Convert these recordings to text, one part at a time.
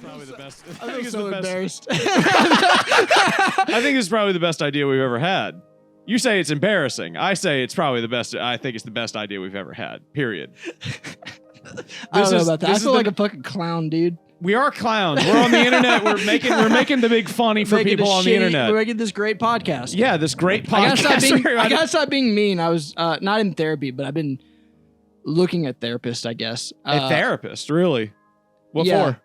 Probably the best. I feel so embarrassed. I think it's probably the best idea we've ever had. You say it's embarrassing. I say it's probably the best. I think it's the best idea we've ever had. Period. I don't know about that. I feel like a fucking clown, dude. We are clowns. We're on the internet. We're making the big funny for people on the internet. We're making this great podcast. Yeah, this great podcast. I gotta stop being mean. I was not in therapy, but I've been looking at therapists, I guess. A therapist, really? What for?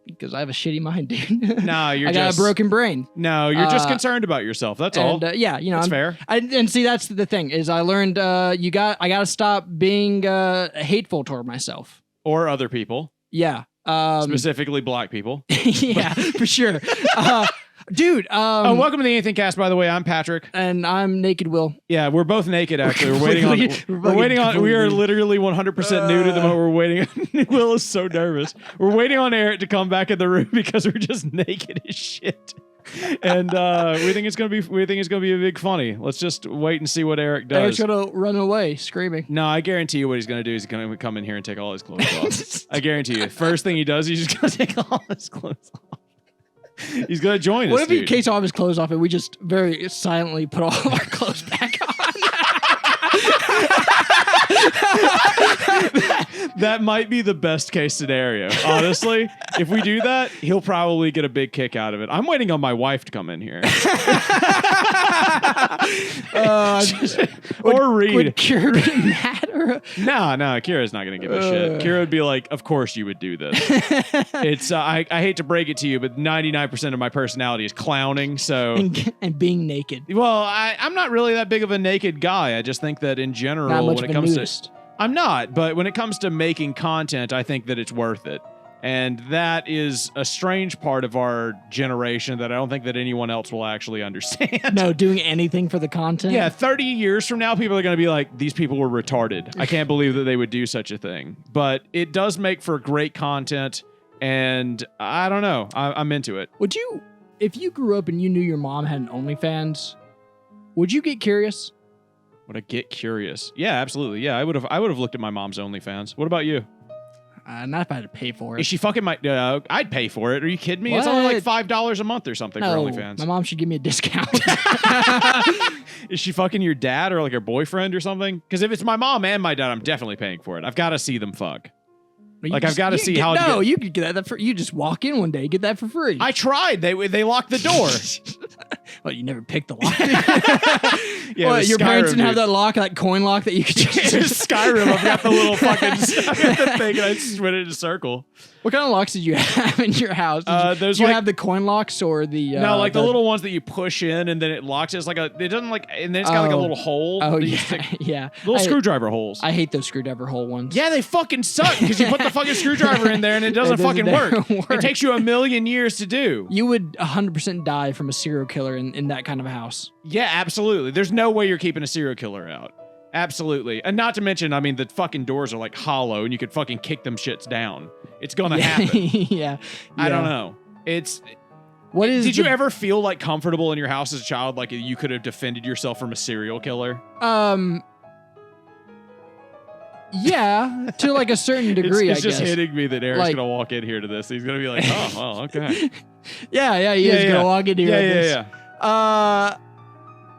Because I have a shitty mind, dude. No, I got a broken brain. No, you're just concerned about yourself. That's all. Yeah, that's fair. And see, that's the thing is, I learned I got to stop being hateful toward myself or other people. Yeah, specifically black people. Yeah, for sure. Dude, welcome to the AnythingCast, by the way. I'm Patrick. And I'm Naked Will. Yeah, we're both naked, actually. We're waiting on we are literally 100% nude at the moment. We're waiting on Will is so nervous. We're waiting on Eric to come back in the room because we're just naked as shit. And we think it's gonna be a big funny. Let's just wait and see what Eric does. Eric's gonna run away screaming. No, I guarantee you what he's gonna do is he's gonna come in here and take all his clothes off. I guarantee you. First thing he does, he's just gonna take all his clothes off. He's gonna join us. What if he takes all of his clothes off and we just very silently put all of our clothes back on? That might be the best case scenario. Honestly, if we do that, he'll probably get a big kick out of it. I'm waiting on my wife to come in here. Or Reed. Would Kira be mad? No, Kira's not going to give a shit. Kira would be like, of course you would do this. It's I hate to break it to you, but 99% of my personality is clowning. So and being naked. Well, I'm not really that big of a naked guy. I just think that in general, when it comes to... I'm not, but when it comes to making content, I think that it's worth it. And that is a strange part of our generation that I don't think that anyone else will actually understand. No, doing anything for the content? Yeah, 30 years from now, people are going to be like, these people were retarded. I can't believe that they would do such a thing. But it does make for great content, and I don't know. I'm into it. Would you, if you grew up and you knew your mom had an OnlyFans, would you get curious? Would I get curious? Yeah, absolutely. Yeah, I would have looked at my mom's OnlyFans. What about you? Not if I had to pay for it. Is she fucking my... I'd pay for it. Are you kidding me? What? It's only like $5 a month or something for OnlyFans. My mom should give me a discount. Is she fucking your dad or like her boyfriend or something? Because if it's my mom and my dad, I'm definitely paying for it. I've got to see them fuck. I've got to see how... No, you could get that for... You just walk in one day, get that for free. I tried. They locked the door. Well, you never picked the lock. Yeah, well, your parents didn't have that that coin lock that you could just... Skyrim. I've got the little fucking... I got the thing and I spin it in a circle. What kind of locks did you have in your house? Did you have the coin locks or the... No, like the little ones that you push in and then it locks. It's like a... It doesn't like... And then it's got like a little hole. Oh, yeah. Yeah. Little screwdriver holes. I hate those screwdriver hole ones. Yeah, they fucking suck because you put the fucking screwdriver in there and it doesn't fucking work. It takes you 1,000,000 years to do. You would 100% die from a serial killer in that kind of a house. Yeah, absolutely. There's no way you're keeping a serial killer out. Absolutely. And not to mention, I mean, the fucking doors are like hollow and you could fucking kick them shits down. It's gonna happen. Yeah. I don't know. Did you ever feel like comfortable in your house as a child, like you could have defended yourself from a serial killer? Yeah, to like a certain degree, I guess. It's just hitting me that Eric's gonna walk in here to this. He's gonna be like, oh, well, okay. Yeah, he is gonna walk in here to this.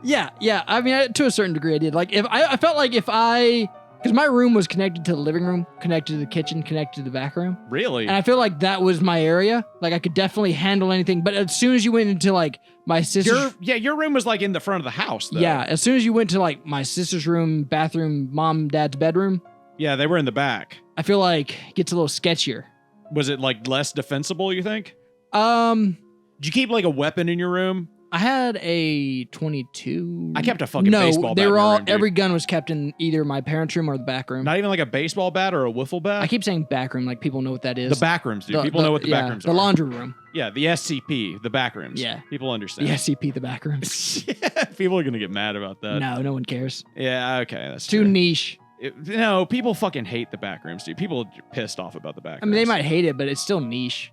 Yeah. I mean, to a certain degree, I did. Like, I felt like because my room was connected to the living room, connected to the kitchen, connected to the back room. Really? And I feel like that was my area. Like, I could definitely handle anything. But as soon as you went into like my sister's... your room was like in the front of the house, though. Yeah, as soon as you went to like my sister's room, bathroom, mom and dad's bedroom. Yeah, they were in the back. I feel like it gets a little sketchier. Was it like less defensible, you think? Did you keep like a weapon in your room? I had a 22. I kept a fucking baseball bat. No, they were all. Room, every gun was kept in either my parents' room or the back room. Not even like a baseball bat or a wiffle bat. I keep saying back room, like people know what that is. The back rooms, dude. People know what the back rooms are. The laundry room. Yeah, the SCP, the back rooms. Yeah, people understand. The SCP, the back rooms. Yeah, people are gonna get mad about that. No one cares. Yeah, okay, that's too niche. No, people fucking hate the back rooms, dude. People are pissed off about the back rooms. I mean, they might hate it, but it's still niche.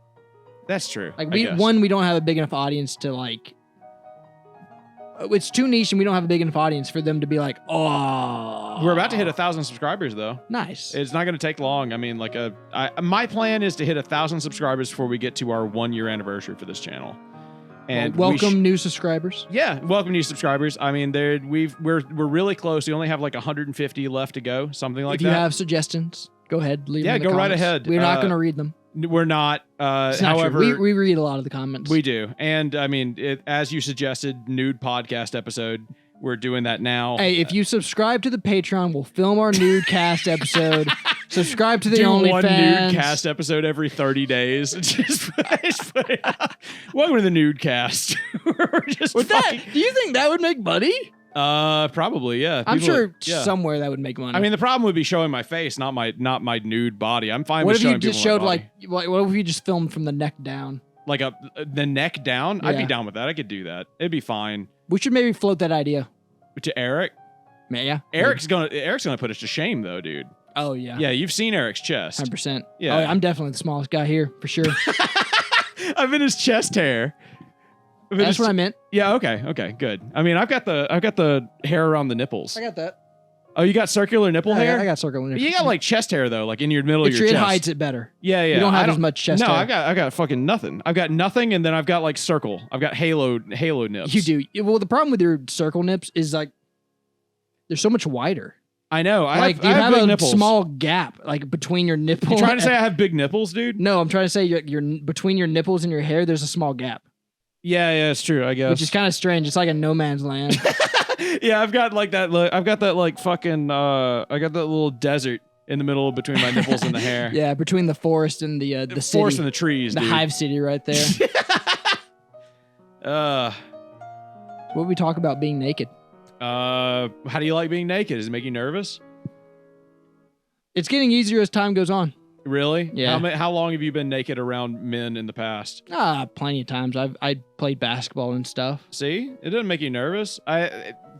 That's true. Like we don't have a big enough audience to like it's too niche and we don't have a big enough audience for them to be like, oh. We're about to hit 1,000 subscribers though. Nice. It's not going to take long. I mean, like my plan is to hit 1,000 subscribers before we get to our 1 year anniversary for this channel. And welcome new subscribers. Yeah, welcome new subscribers. I mean, we're really close. We only have like 150 left to go, something like that. If you have suggestions, go ahead. Leave them in the go comments. right ahead. We're not going to read them. We're not. It's not however, true. We read a lot of the comments. We do, and I mean, as you suggested, nude podcast episode. We're doing that now. Hey, if you subscribe to the Patreon, we'll film our nude cast episode. Subscribe to the OnlyFans. One nude cast episode every 30 days. Welcome to the nude cast. We're just do you think that would make money? Probably, yeah. I'm sure somewhere that would make money. I mean, the problem would be showing my face, not my nude body. I'm fine what with showing people. What if you just showed what if you just filmed from the neck down? Like the neck down? Yeah. I'd be down with that. I could do that. It'd be fine. We should maybe float that idea To Eric? Yeah. Eric's gonna put us to shame though, dude. Oh yeah. Yeah, you've seen Eric's chest. 100%. Yeah. Oh, I'm definitely the smallest guy here for sure. I've been his chest hair. That's what I meant. Yeah. Okay. Good. I mean, I've got the hair around the nipples. I got that. Oh, you got circular nipple hair? I got circular nipple. You got like chest hair though, like in your middle of your chest. It hides it better. Yeah. You don't have as much chest hair. No, I got fucking nothing. I've got nothing, and then I've got like circle. I've got halo nips. You do. Well, the problem with your circle nips is like they're so much wider. I know. I have big a nipples. small gap like between your nipples. You trying to say I have big nipples, dude? No, I'm trying to say your between your nipples and your hair, there's a small gap. Yeah, it's true. I guess. Which is kind of strange. It's like a no man's land. Yeah, I've got like that. I've got that like fucking. I got that little desert in the middle between my nipples and the hair. Yeah, between the forest and the city. Forest and the trees. The dude. hive city right there. What would we talk about being naked? How do you like being naked? Does it make you nervous? It's getting easier as time goes on. Really? Yeah. How long have you been naked around men in the past? Plenty of times. I played basketball and stuff. See, it doesn't make you nervous.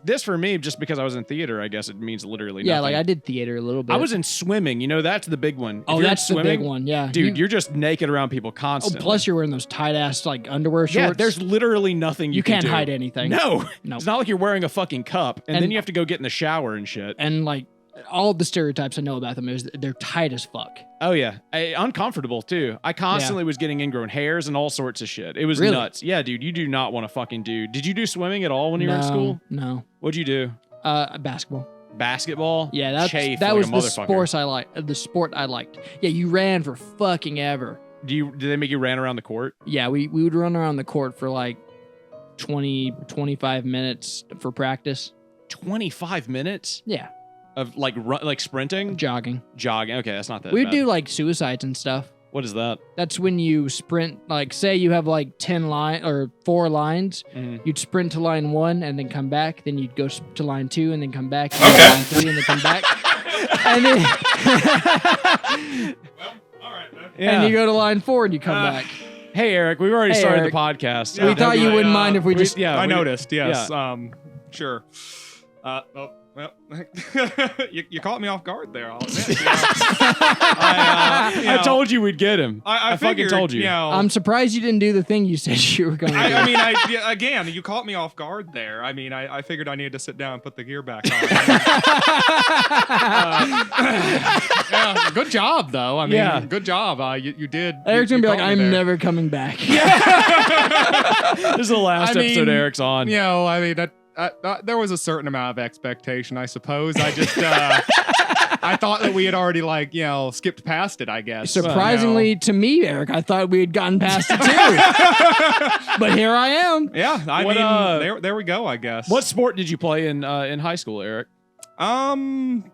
This for me, just because I was in theater, I guess it means literally nothing. Yeah, like I did theater a little bit. I was in swimming. You know, that's the big one. Oh, that's the big one. Yeah, dude, you're just naked around people constantly. Oh, plus you're wearing those tight ass like underwear shorts. Yeah, there's literally nothing you can't do. hide anything. No, no. It's not like you're wearing a fucking cup, and then you have to go get in the shower and shit. And like all the stereotypes I know about them is they're tight as fuck. Oh yeah, uncomfortable too. I constantly was getting ingrown hairs and all sorts of shit. It was really? nuts. Yeah, dude, you do not want to fucking do. Did you do swimming at all when you were in school? No. What'd you do? Basketball. Basketball? Yeah, that like was the sport I liked. Yeah, you ran for fucking ever. Did they make you ran around the court? Yeah, we would run around the court for like 25 minutes for practice. 25 minutes? Yeah. Of like sprinting? Jogging. Okay, that's not that We'd bad. do like suicides and stuff. What is that? That's when you sprint, like say you have like 4 lines, you'd sprint to line 1 and then come back, then you'd go to line 2 and then come back, and to line 3 and then come back. And then Well, all right, man. and you go to line 4 and you come back. Hey Eric, we've already started Eric. the podcast. We thought you wouldn't mind if we just... I noticed, yes. Yeah. Sure. Well, you caught me off guard there. I'll admit. I told you we'd get him. I fucking figured, told you. I'm surprised you didn't do the thing you said you were going to do. I mean, again, you caught me off guard there. I mean, I figured I needed to sit down and put the gear back on. Yeah, good job, though. I mean, good job. You did. Eric's going to be like, caught me I'm there. never coming back. This is the last episode Eric's on. You know, I mean, there was a certain amount of expectation, I suppose. I just, I thought that we had already, skipped past it, I guess. Surprisingly to me, Eric, I thought we had gotten past it too. But here I am. Yeah, I mean, there we go, I guess. What sport did you play in high school, Eric? None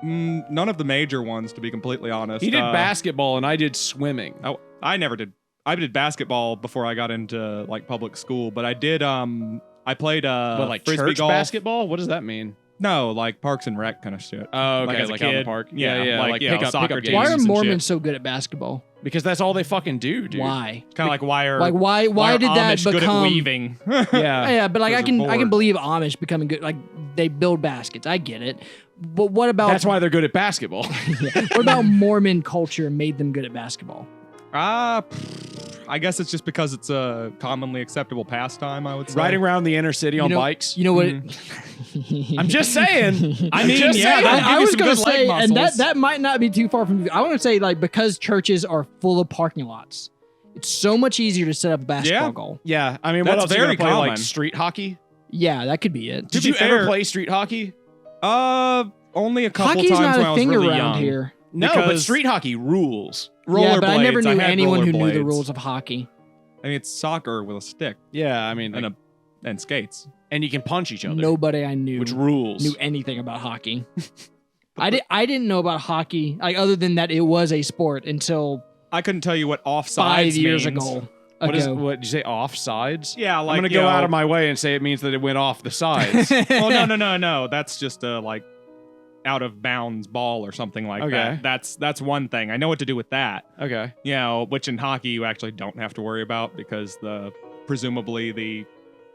of the major ones, to be completely honest. He did basketball and I did swimming. Oh, I never did. I did basketball before I got into public school, but I did. I played frisbee church golf. Basketball. What does that mean? No, like Parks and Rec kind of shit. Oh, okay, as a like out in the kid. park. Yeah, like pick up soccer games. games. Why are and Mormons shit. so good at basketball? Because that's all they fucking do, dude. Why? Kind of like why are why did that Amish good become at weaving? Yeah, but like I Because they're can bored. believe Amish becoming good. Like they build baskets. I get it. But what about That's why they're good at basketball. what about Mormon culture made them good at basketball? I I guess it's just because it's a commonly acceptable pastime, I would say. Riding around the inner city on bikes. You know what? I'm just saying. I mean, just yeah, saying. that'll I give you was some going to good leg say, and muscles. that might not be too far from. I want to say, like, because churches are full of parking lots, it's so much easier to set up a basketball goal. Yeah, I mean, what That's else? Are you very gonna play like common. street hockey? Yeah, that could be it. Did be you ever fair- play street hockey? Only a couple Hockey's times not when I a was thing really around young. here. No, but Because- street hockey rules. Yeah, but I never Rollerblades, knew had anyone who knew the rollerblades. rules of hockey. I mean, it's soccer with a stick Yeah, I mean, and skates. and you can punch each other. Nobody I knew which rules? knew anything about hockey. I didn't know about hockey, like other than that it was a sport until I couldn't tell you what offsides 5 years means. ago. What did you say? Offsides? Yeah, like I'm gonna go out of my way and say it means that it went off the sides. Well, no. That's just a like out of bounds ball or something like Okay. that. That's one thing. I know what to do with that. Okay. You know, which in hockey you actually don't have to worry about because presumably the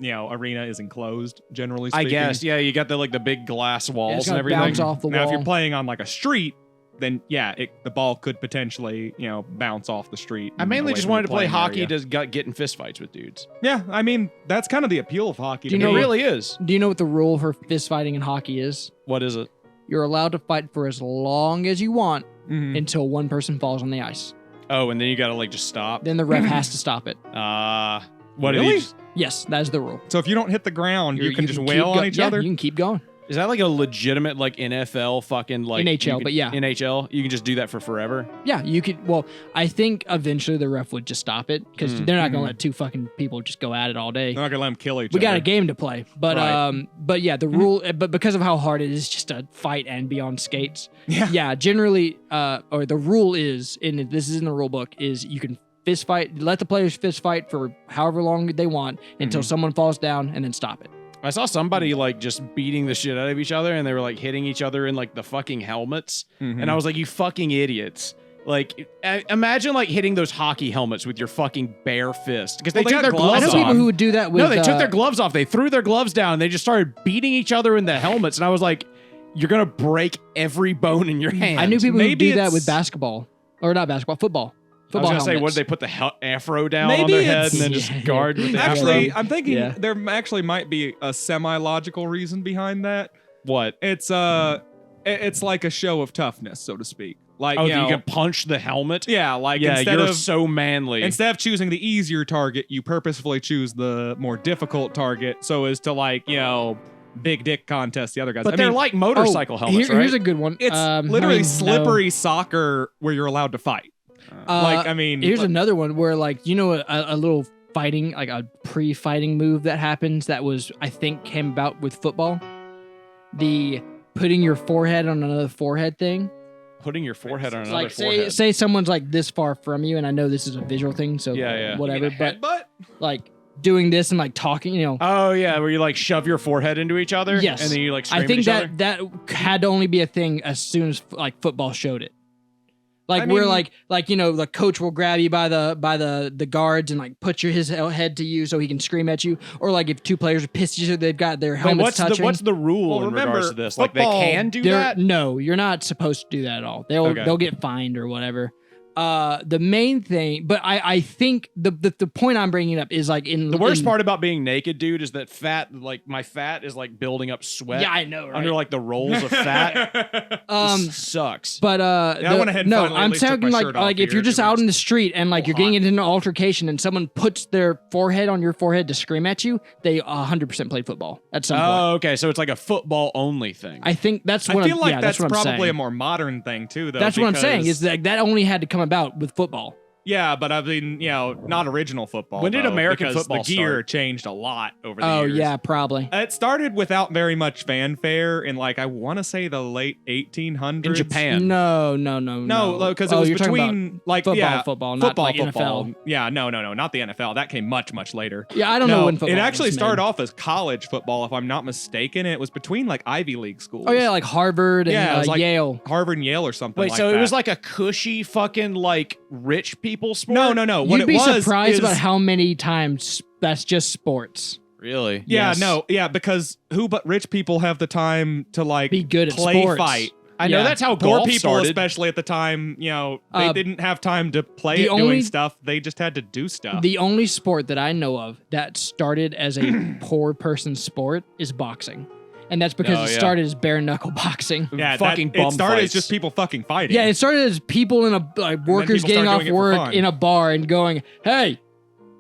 arena is enclosed, generally I speaking. guess. Yeah, you got the big glass Yeah, walls it's and gonna everything. bounce off the Now, wall. if you're playing on like a street, then yeah, the ball could potentially bounce off the street. I and mainly away just from wanted the to play playing hockey area. to get in fistfights with dudes. Yeah, I mean that's kind of the appeal of hockey. Do to you know It me. really is. Do you know what the rule for fist fighting in hockey is? What is it? You're allowed to fight for as long as you want Mhm. until one person falls on the ice. Oh, and then you gotta just stop. Then the ref has to stop it. What did Really? he? Yes, that is the rule. So if you don't hit the ground, you can just keep wail go- on each yeah, other. You can keep going. Is that like a legitimate NFL fucking NHL, you could- but yeah. NHL? You can just do that for forever. Yeah, you could. Well, I think eventually the ref would just stop it because they're not gonna let two fucking people just go at it all day. They're not gonna let them kill each We other. got a game to play, but Right. but yeah, the rule. But because of how hard it is just to fight and be on skates, Yeah. generally, or the rule is, and this is in the rule book, is you can fist fight, let the players fist fight for however long they want until someone falls down, and then stop it. I saw somebody just beating the shit out of each other, and they were hitting each other in the fucking helmets, and I was like, "You fucking idiots!" Imagine hitting those hockey helmets with your fucking bare fist because they Well, they took got their gloves I gloves know off. people who would do that with. No, they took their gloves off. They threw their gloves down, and they just started beating each other in the helmets, and I was like, "You're gonna break every bone in your hand." I knew people who Maybe do that it's- with basketball, or not basketball, football. I was Football gonna say, what helmets. did they put the afro down Maybe on their head it's- and then just Yeah. guard with the Actually, afro? I'm thinking Yeah. there actually might be a semi-logical reason behind that. What? It's like a show of toughness, so to speak. Like, Oh, you that know, you can punch the helmet? yeah, like Yeah, instead you're of so manly. instead of choosing the easier target, you purposefully choose the more difficult target so as to big dick contest the other guys. But I they're mean, like motorcycle helmets, right? Here's a good one. it's I literally mean, slippery soccer where you're allowed to fight. no. Here's like- another one where a little fighting, like a pre-fighting move that happens that was, I think, came about with football. The putting your forehead on another forehead thing. Putting your forehead on It's another like forehead. say someone's this far from you, and I know this is a visual thing, so Yeah. whatever. But headbutt? doing this and talking, Oh yeah, where you shove your forehead into each other. Yes. And then you scream I at think each other. that had to only be a thing as soon as football showed it. I Where mean- the coach will grab you by the guards and put his head to you so he can scream at you, or if two players are pissed at each other, they've got their Wait, helmets touching. what's the rule Well, in regards remember, to this? football- They can do They're- that? No, you're not supposed to do that at all. They'll get fined or whatever. The main thing, but I think the point I'm bringing up is in The worst part about being naked, dude, is that fat, my fat is building up sweat. Yeah, I know, right? Under the rolls of fat. This sucks. But I went ahead and no, finally at I'm least took talking my shirt off if here, you're just 'cause out it's in the street and you're getting into an altercation and someone puts their forehead on your forehead to scream at you, they 100% played football at some point. Oh, okay. So it's a football only thing. I think that's I what feel like yeah, that's what I'm probably saying. a more modern thing too, though. That's what I'm saying because- is that only had to come about with football. Yeah, but I mean, not original football. When did though, American because football the gear start? changed a lot over the Oh years. yeah, probably. It started without very much fanfare in I want to say the late 1800s. in Japan. No, No, because it Oh, was you're talking between football, yeah, football, not football, NFL. Yeah, no, not the NFL. That came much, much later. Yeah, I don't know when football It actually was started made. off as college football, if I'm not mistaken. It was between Ivy League schools. Oh yeah, Harvard and Yeah, it was Yale. Harvard and Yale or something. Wait, like so that. it was a cushy fucking rich people sport? no. What You'd it be was surprised is, about how many times that's just sports. Really? Yeah, Yes. no, yeah, because who but rich people have the time to Be good at play sports. fight? I know that's how poor golf people, started. especially at the time, they didn't have time to play the it only- doing stuff. They just had to do stuff. The only sport that I know of that started as a poor person's sport is boxing. And that's because it started as bare knuckle boxing. yeah, fucking it bum started fights. as just people fucking fighting. Yeah, it started as people in a workers people getting started off doing it for work fun. in a bar and going, "Hey,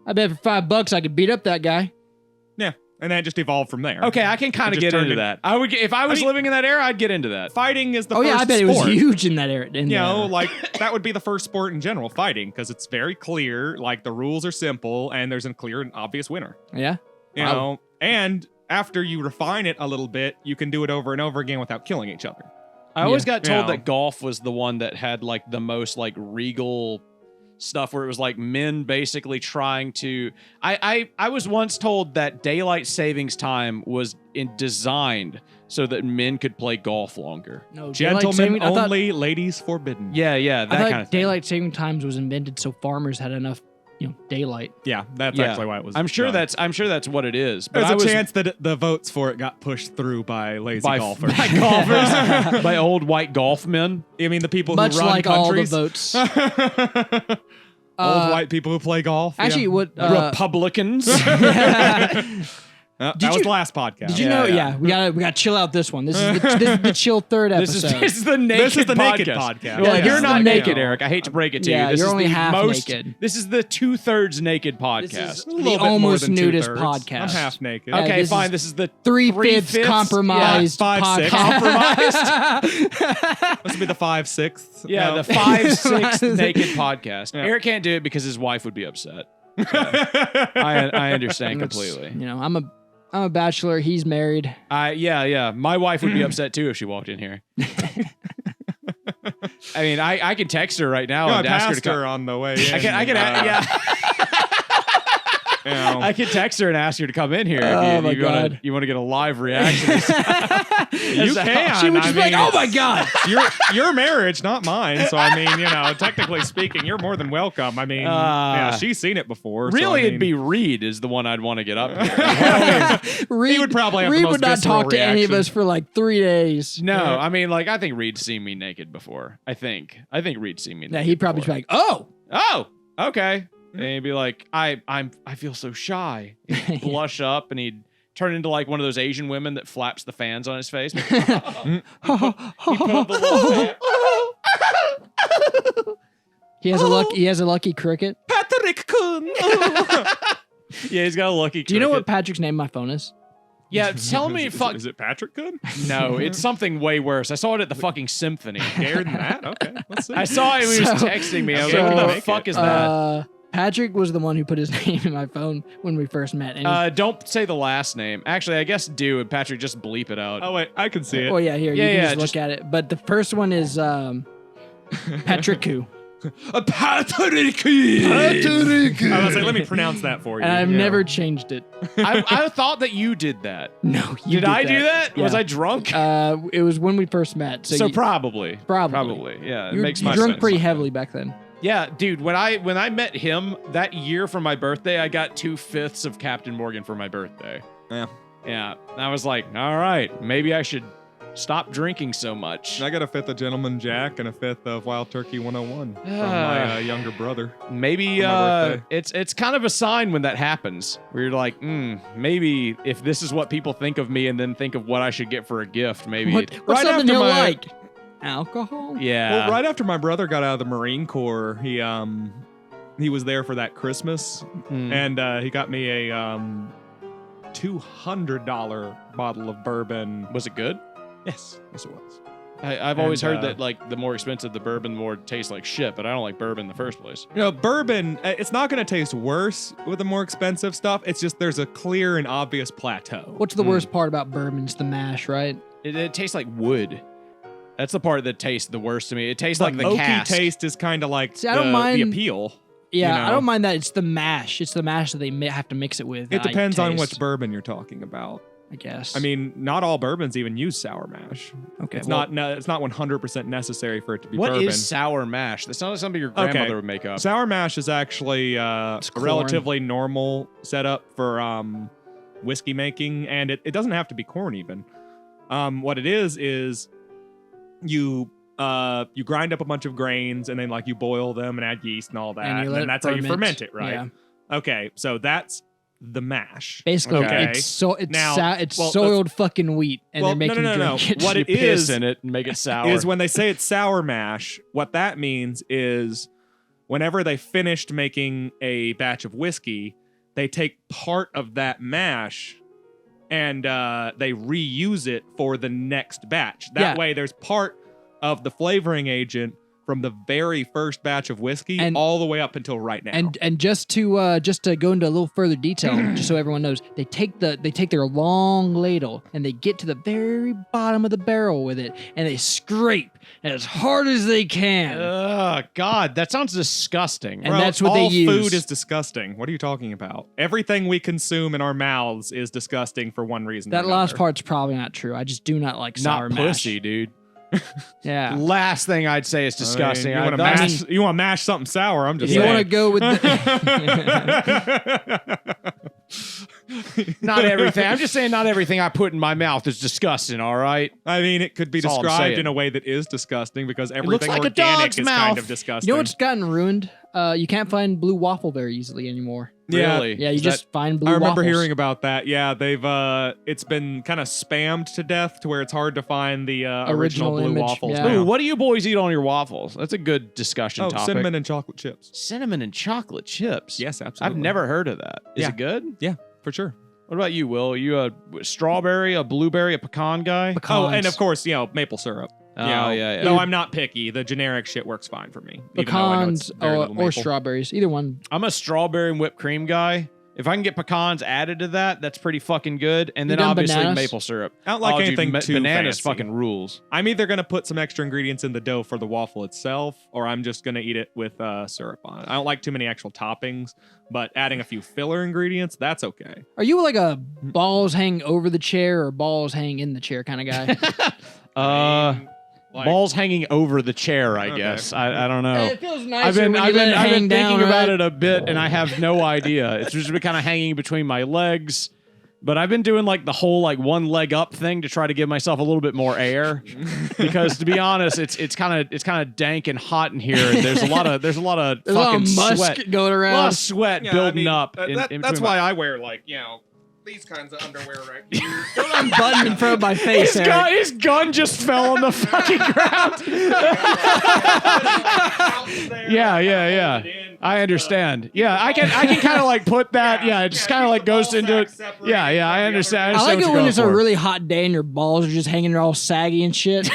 I bet for $5 I could beat up that guy." Yeah, and then it just evolved from there. Okay, I can kind It of just get turned into in- that. I would, if I was living in that era, I'd get into that. Fighting is the Oh first yeah, I bet sport. it was huge in that era. Like that would be the first sport in general, fighting, because it's very clear. Like the rules are simple, and there's a clear and obvious winner. Yeah. You know, and after you refine it a little bit, you can do it over and over again without killing each other. I always got told Yeah. that golf was the one that had like the most like regal stuff where it was like men basically trying to I was once told that daylight savings time was designed so that men could play golf longer. No, Gentlemen only, ladies forbidden. Yeah, I that thought kind of thing. daylight saving times was invented so farmers had enough, daylight. Yeah, that's Yeah. actually why it was. I'm sure done. that's what it is. But There's I a was, chance that the votes for it got pushed through by lazy by golfers. by golfers, by old white golf men. I mean, the people Much who run like countries. all the votes. Old white people who play golf. Actually, yeah. what Republicans. That did was you- the last podcast. Did you Yeah, know? yeah. Yeah, we gotta chill out this one. This is the chill third This episode. is the naked This is the podcast. naked podcast. You're, Yeah, like, this you're is not the naked, naked. Eric. I hate to break it to Yeah, you. This you're is only the half most, naked. This is the 2/3 naked podcast. This is A little the bit more almost than nudist 2/3. podcast. I'm half naked. Yeah, Okay, this fine. is This is the 3/5 3/5 compromised Yeah, 5/6. podcast. This would be the 5/6. Yeah, No. the 5/6 naked podcast. Yeah. Eric can't do it because his wife would be upset. I understand completely. I'm a bachelor. He's married. Yeah. My wife would be upset too if she walked in here. I mean, I can text her right now No, I and ask her to passed come. her on the way in. I can, yeah. You know. I can text her and ask her to come in here Oh, if my you God. want to get a live reaction. You can. She would just be like, mean, "Oh my god!" your marriage, not mine. So I mean, technically speaking, you're more than welcome. I mean, yeah, she's seen it before. so, Really, I mean, it'd be Reed is the one I'd want to get up here. Reed would probably have the Reed most would not visceral talk to any of reaction. us for like 3 days. No, I mean, like, I think Reed's seen me naked before. I think Reed's seen me naked Yeah, he'd probably before. be like, "Oh." Oh, okay. And he'd be like, I feel so shy. He'd blush up and he'd turn into like one of those Asian women that flaps the fans on his face. He'd put up the little fan. He has a lucky cricket. Patrick Kun. Yeah, he's got a lucky Do you know what cricket. Patrick's name on my phone is? Yeah, tell me fuck. Is it Patrick Kun? No, it's something way worse. I saw it at the fucking symphony. Gayer than that? Okay, let's see. I saw it when he was So- texting me. I was so, like, what the make fuck it. is that? Patrick was the one who put his name in my phone when we first met. And Don't say the last name. Actually, I guess do, and Patrick, just bleep it out. Oh wait, I can see it. oh yeah, here Yeah, you can yeah, just just- look at it. But the first one is Patrick. Patrick! I was like, let me pronounce that for you. And I've Yeah. never changed it. I thought that you did that. No, you Did I do that? Yeah. Was I drunk? It was when we first met. So, So you, probably. Probably. Yeah, it you, makes you my drunk sense. pretty heavily back then. Yeah, dude, when I met him that year for my birthday, I got 2/5 of Captain Morgan for my birthday. Yeah. Yeah. And I was like, all right, maybe I should stop drinking so much. I got a 5th of Gentleman Jack and a 5th of Wild Turkey 101 from my younger brother. Maybe For my birthday. it's kind of a sign when that happens, where you're like, maybe if this is what people think of me, and then think of what I should get for a gift, maybe. What's Right something after he'll my- like? Alcohol? Yeah. Well, right after my brother got out of the Marine Corps, he was there for that Christmas, Mm. and he got me a $200 bottle of bourbon. Was it good? Yes, it was. I've always And, heard that like the more expensive the bourbon, the more it tastes like shit. But I don't like bourbon in the first place. Bourbon, it's not going to taste worse with the more expensive stuff. It's just there's a clear and obvious plateau. What's the worst part about bourbon? It's the mash, right? It tastes like wood. That's the part that tastes the worst to me. It tastes like the oaky cask. taste is kind of like See, I don't mind- the appeal. Yeah, You know? I don't mind that. It's the mash. It's the mash that they have to mix it with. It that I depends on which taste, bourbon you're talking about. I guess. I mean, not all bourbons even use sour mash. okay. It's well, not 100% necessary for it to be What bourbon. is sour mash? That sounds like something your Okay. grandmother would make up. Sour mash is actually a corn. relatively normal setup for whiskey making, and it doesn't have to be corn even. What it is you grind up a bunch of grains and then like you boil them and add yeast and all that, and then that's how you ferment it, right? Yeah. Okay, so that's the mash. Basically, Okay. it's Well, soiled fucking wheat, and well, they're making no. drink it. What it You piss is in it and make it sour. is when they say it's sour mash, what that means is whenever they finished making a batch of whiskey, they take part of that mash and they reuse it for the next batch. That way there's part of the flavoring agent from the very first batch of whiskey all the way up until right now. And just to go into a little further detail, just so everyone knows, they take their long ladle and they get to the very bottom of the barrel with it, and they scrape as hard as they can. Oh God, that sounds disgusting. And that's what they use. All food is disgusting. What are you talking about? Everything we consume in our mouths is disgusting for one reason. That or last another. part's probably not true. I just do not like sour Not mash. pussy, dude. Yeah. Last thing I'd say is disgusting. You want to mash something sour? I'm just If you saying. want to go with Not everything. I'm just saying not everything I put in my mouth is disgusting, all right? I mean, it could be That's all I'm described saying. in a way that is disgusting because looks everything like a organic dog's is mouth. kind of disgusting. You know what's gotten ruined? You can't find blue waffle very easily anymore. Yeah. Really? Yeah, you Is just find blue I remember waffles. hearing about that. Yeah, they've it's been kind of spammed to death to where it's hard to find the original blue image, waffles. yeah. now. Ooh, what do you boys eat on your waffles? That's a good discussion Oh, topic. cinnamon and chocolate chips. Cinnamon and chocolate chips. Yes, absolutely. I've never heard of that. Is Yeah. it good? Yeah, for sure. What about you, Will? Are you a strawberry, a blueberry, a pecan guy? Oh, and Pecans. of course, maple syrup. Oh, You know, yeah. No, I'm not picky. The generic shit works fine for me. even though I know it's Pecans very or, little maple. strawberries, either one. I'm a strawberry and whipped cream guy. If I can get pecans added to that, that's pretty fucking good. And then You done obviously bananas? maple syrup. I don't like Oh, dude, anything too bananas fancy. fucking rules. I'm either gonna put some extra ingredients in the dough for the waffle itself, or I'm just gonna eat it with syrup on it. I don't like too many actual toppings, but adding a few filler ingredients, that's okay. Are you like a balls hang over the chair or balls hang in the chair kind of guy? Balls hanging over the chair, I Okay. guess. I don't know. It feels nicer I've been when you let it hang down, thinking about right? it a bit, and I have no idea. It's just been kind of hanging between my legs. But I've been doing like the whole like one leg up thing to try to give myself a little bit more air, because to be honest, it's kind of dank and hot in here. And there's a lot of There's a lot fucking of musk sweat, going a lot around. of sweat building up. in that's between why I wear these kinds of underwear right here. Don't unbutton in front of my face, Eric. his gun just fell on the fucking ground. Yeah. I understand. Yeah, I can kind of like put that. Yeah, it just kind of like goes into it. Yeah, I understand. I like it what when you're it's a going for. really hot day and your balls are just hanging there all saggy and shit.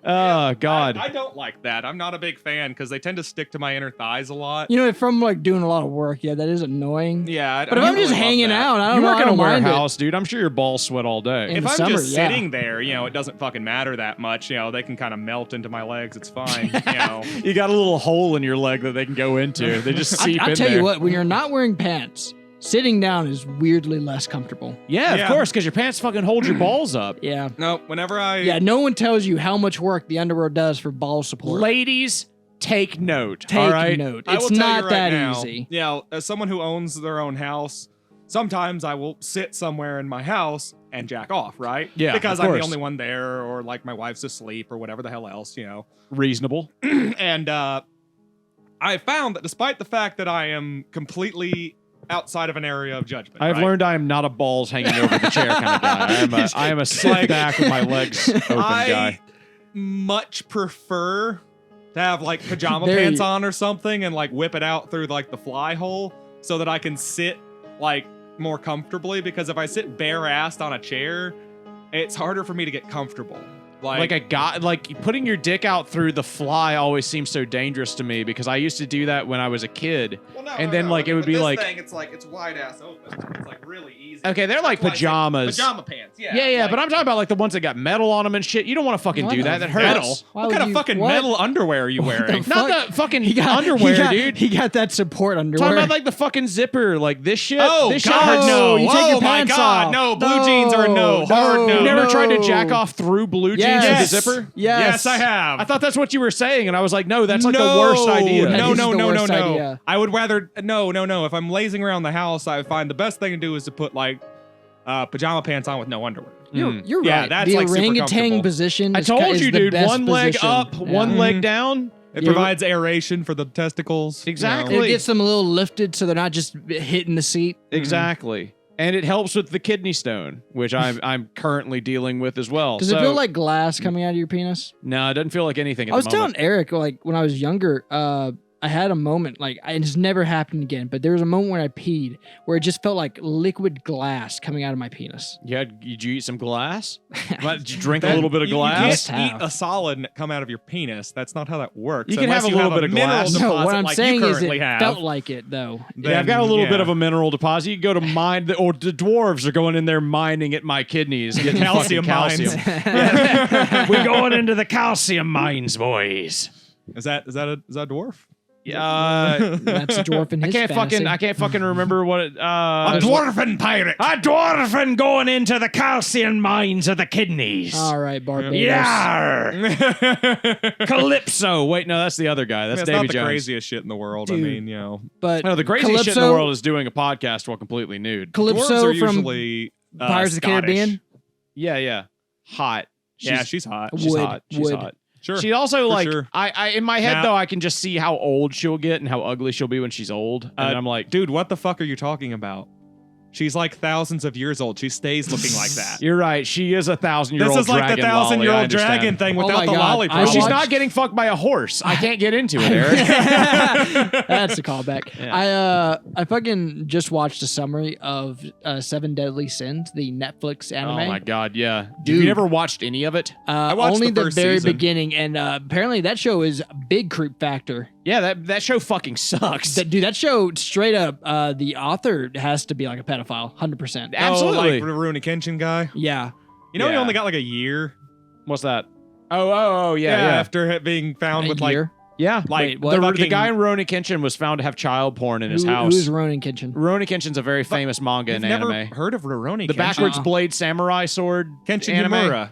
Oh God. I don't like that. I'm not a big fan because they tend to stick to my inner thighs a lot. You know, from like doing a lot of work, yeah, that is annoying. Yeah, But if I'm just hanging out, I don't You know. work I in a don't mind it. warehouse, dude. I'm sure your balls sweat all day. In if the I'm summer, just yeah. sitting there, it doesn't fucking matter that much. They can kind of melt into my legs. It's fine. You got a little hole in your leg that they can go into. They just seep I'll in tell there. you what, when you're not wearing pants, sitting down is weirdly less comfortable. Yeah, Yeah. of course, because your pants fucking hold your balls up. Yeah. No, whenever I Yeah, no one tells you how much work the underwear does for ball support. Ladies, take note. Take all right? note. I will It's tell not you right that now, easy. as someone who owns their own house, sometimes I will sit somewhere in my house and jack off, right? Yeah, because of I'm the course. only one there, or like my wife's asleep, or whatever the hell else, Reasonable. And I found that despite the fact that I am completely outside of an area of judgment, I have right? learned I am not a balls hanging over the chair kind of guy. I am a sit back with my legs open I guy. much prefer to have like pajama There pants you- on or something and like whip it out through like the fly hole so that I can sit like more comfortably, because if I sit bare-assed on a chair, it's harder for me to get comfortable. Like a guy, like putting your dick out through the fly always seems so dangerous to me, because I used to do that when I was a kid. And then, like, it would be like, it's wide ass open. It's like really easy. okay, they're like pajamas. Pajama pants, yeah. Yeah, but I'm talking about like the ones that got metal on them and shit. You don't want to fucking do that. That hurts. metal. Why What would kind of you- fucking what? metal underwear are you wearing? the Not fuck? the fucking underwear, dude. He got that support underwear. Talking about like the fucking zipper, like this shit. Oh this shit God, hurts. no! You take Oh your my pants God, off. no! Blue jeans are a no. Hard no. You never No. tried to jack off through blue jeans Yes. with a zipper? Yes. I have. I thought that's what you were saying, and I was like, no, that's like the worst idea. That No, is no, the no, no, worst no. idea. I would rather no. If I'm lazing around the house, I find the best thing to do is to put like pajama pants on with no underwear. You're Yeah, right. that's the like super orangutan comfortable. position. I is told you, the dude. best One leg position. up, one Mm-hmm. leg down. It provides aeration for the testicles. Exactly. It gets them a little lifted so they're not just hitting the seat. Exactly. And it helps with the kidney stone, which I'm currently dealing with as well. Does it feel like glass coming out of your penis? No, it doesn't feel like anything at I was the moment. telling Eric, like, when I was younger, I had a moment, like, it's never happened again, but there was a moment when I peed where it just felt like liquid glass coming out of my penis. Did you eat some glass? Did you drink a little bit of glass? You can't eat a solid and come out of your penis. That's not how that works. You can have a little bit of glass. No, what I'm saying is it have. felt like it, though. Yeah, I've got a little bit of a mineral deposit. You can go to mine, or the dwarves are going in there mining at my kidneys, getting Calcium calcium. We're going into the calcium mines, boys. Is that a dwarf? That's a dwarf in his fantasy. I can't fucking remember what it. A dwarfen pirate. A dwarfen going into the calcium mines of the kidneys. All right, Barbados. Yar! Calypso. Wait, no, that's the other guy. That's It's Davy not the Jones. craziest shit in the world. Dude. I mean, you know. But No, the craziest Calypso, shit in the world is doing a podcast while completely nude. Dwarves Calypso are from usually Pirates of the Scottish. Caribbean. Yeah. Hot. She's hot. She's Wood, hot. She's wood. hot. Sure. She also For like sure. I in my head Now- though I can just see how old she'll get and how ugly she'll be when she's old. And I'm like, dude, what the fuck are you talking about? She's like thousands of years old. She stays looking like that. you're right. She is a 1,000-year-old This is like the dragon. Lolly, I 1,000-year-old understand. dragon thing Oh without my the God. lolly I problem. She's watched- not getting fucked by a horse. I can't get into it, Eric. That's a callback. Yeah. I fucking just watched a summary of Seven Deadly Sins, the Netflix anime. Oh my god, yeah. Have Dude. you ever watched any of it? watched only the the first very season. beginning, and apparently that show is a big creep factor. Yeah, that show fucking sucks. Dude, that show straight up, the author has to be like a pedophile, 100%. Absolutely. Oh, like Rurouni Kenshin guy. Yeah. You know he Yeah. only got like a year. What's that? Oh, yeah. After being found A with year? Yeah. like Wait, what? The fucking- guy in Rurouni Kenshin was found to have child porn in his house. Who's Ronin Kitchen? Rurouni Kenshin's a very famous manga You've and never anime. heard of Rurouni The Kenshin? backwards blade samurai sword Kenshin anime. Yamura.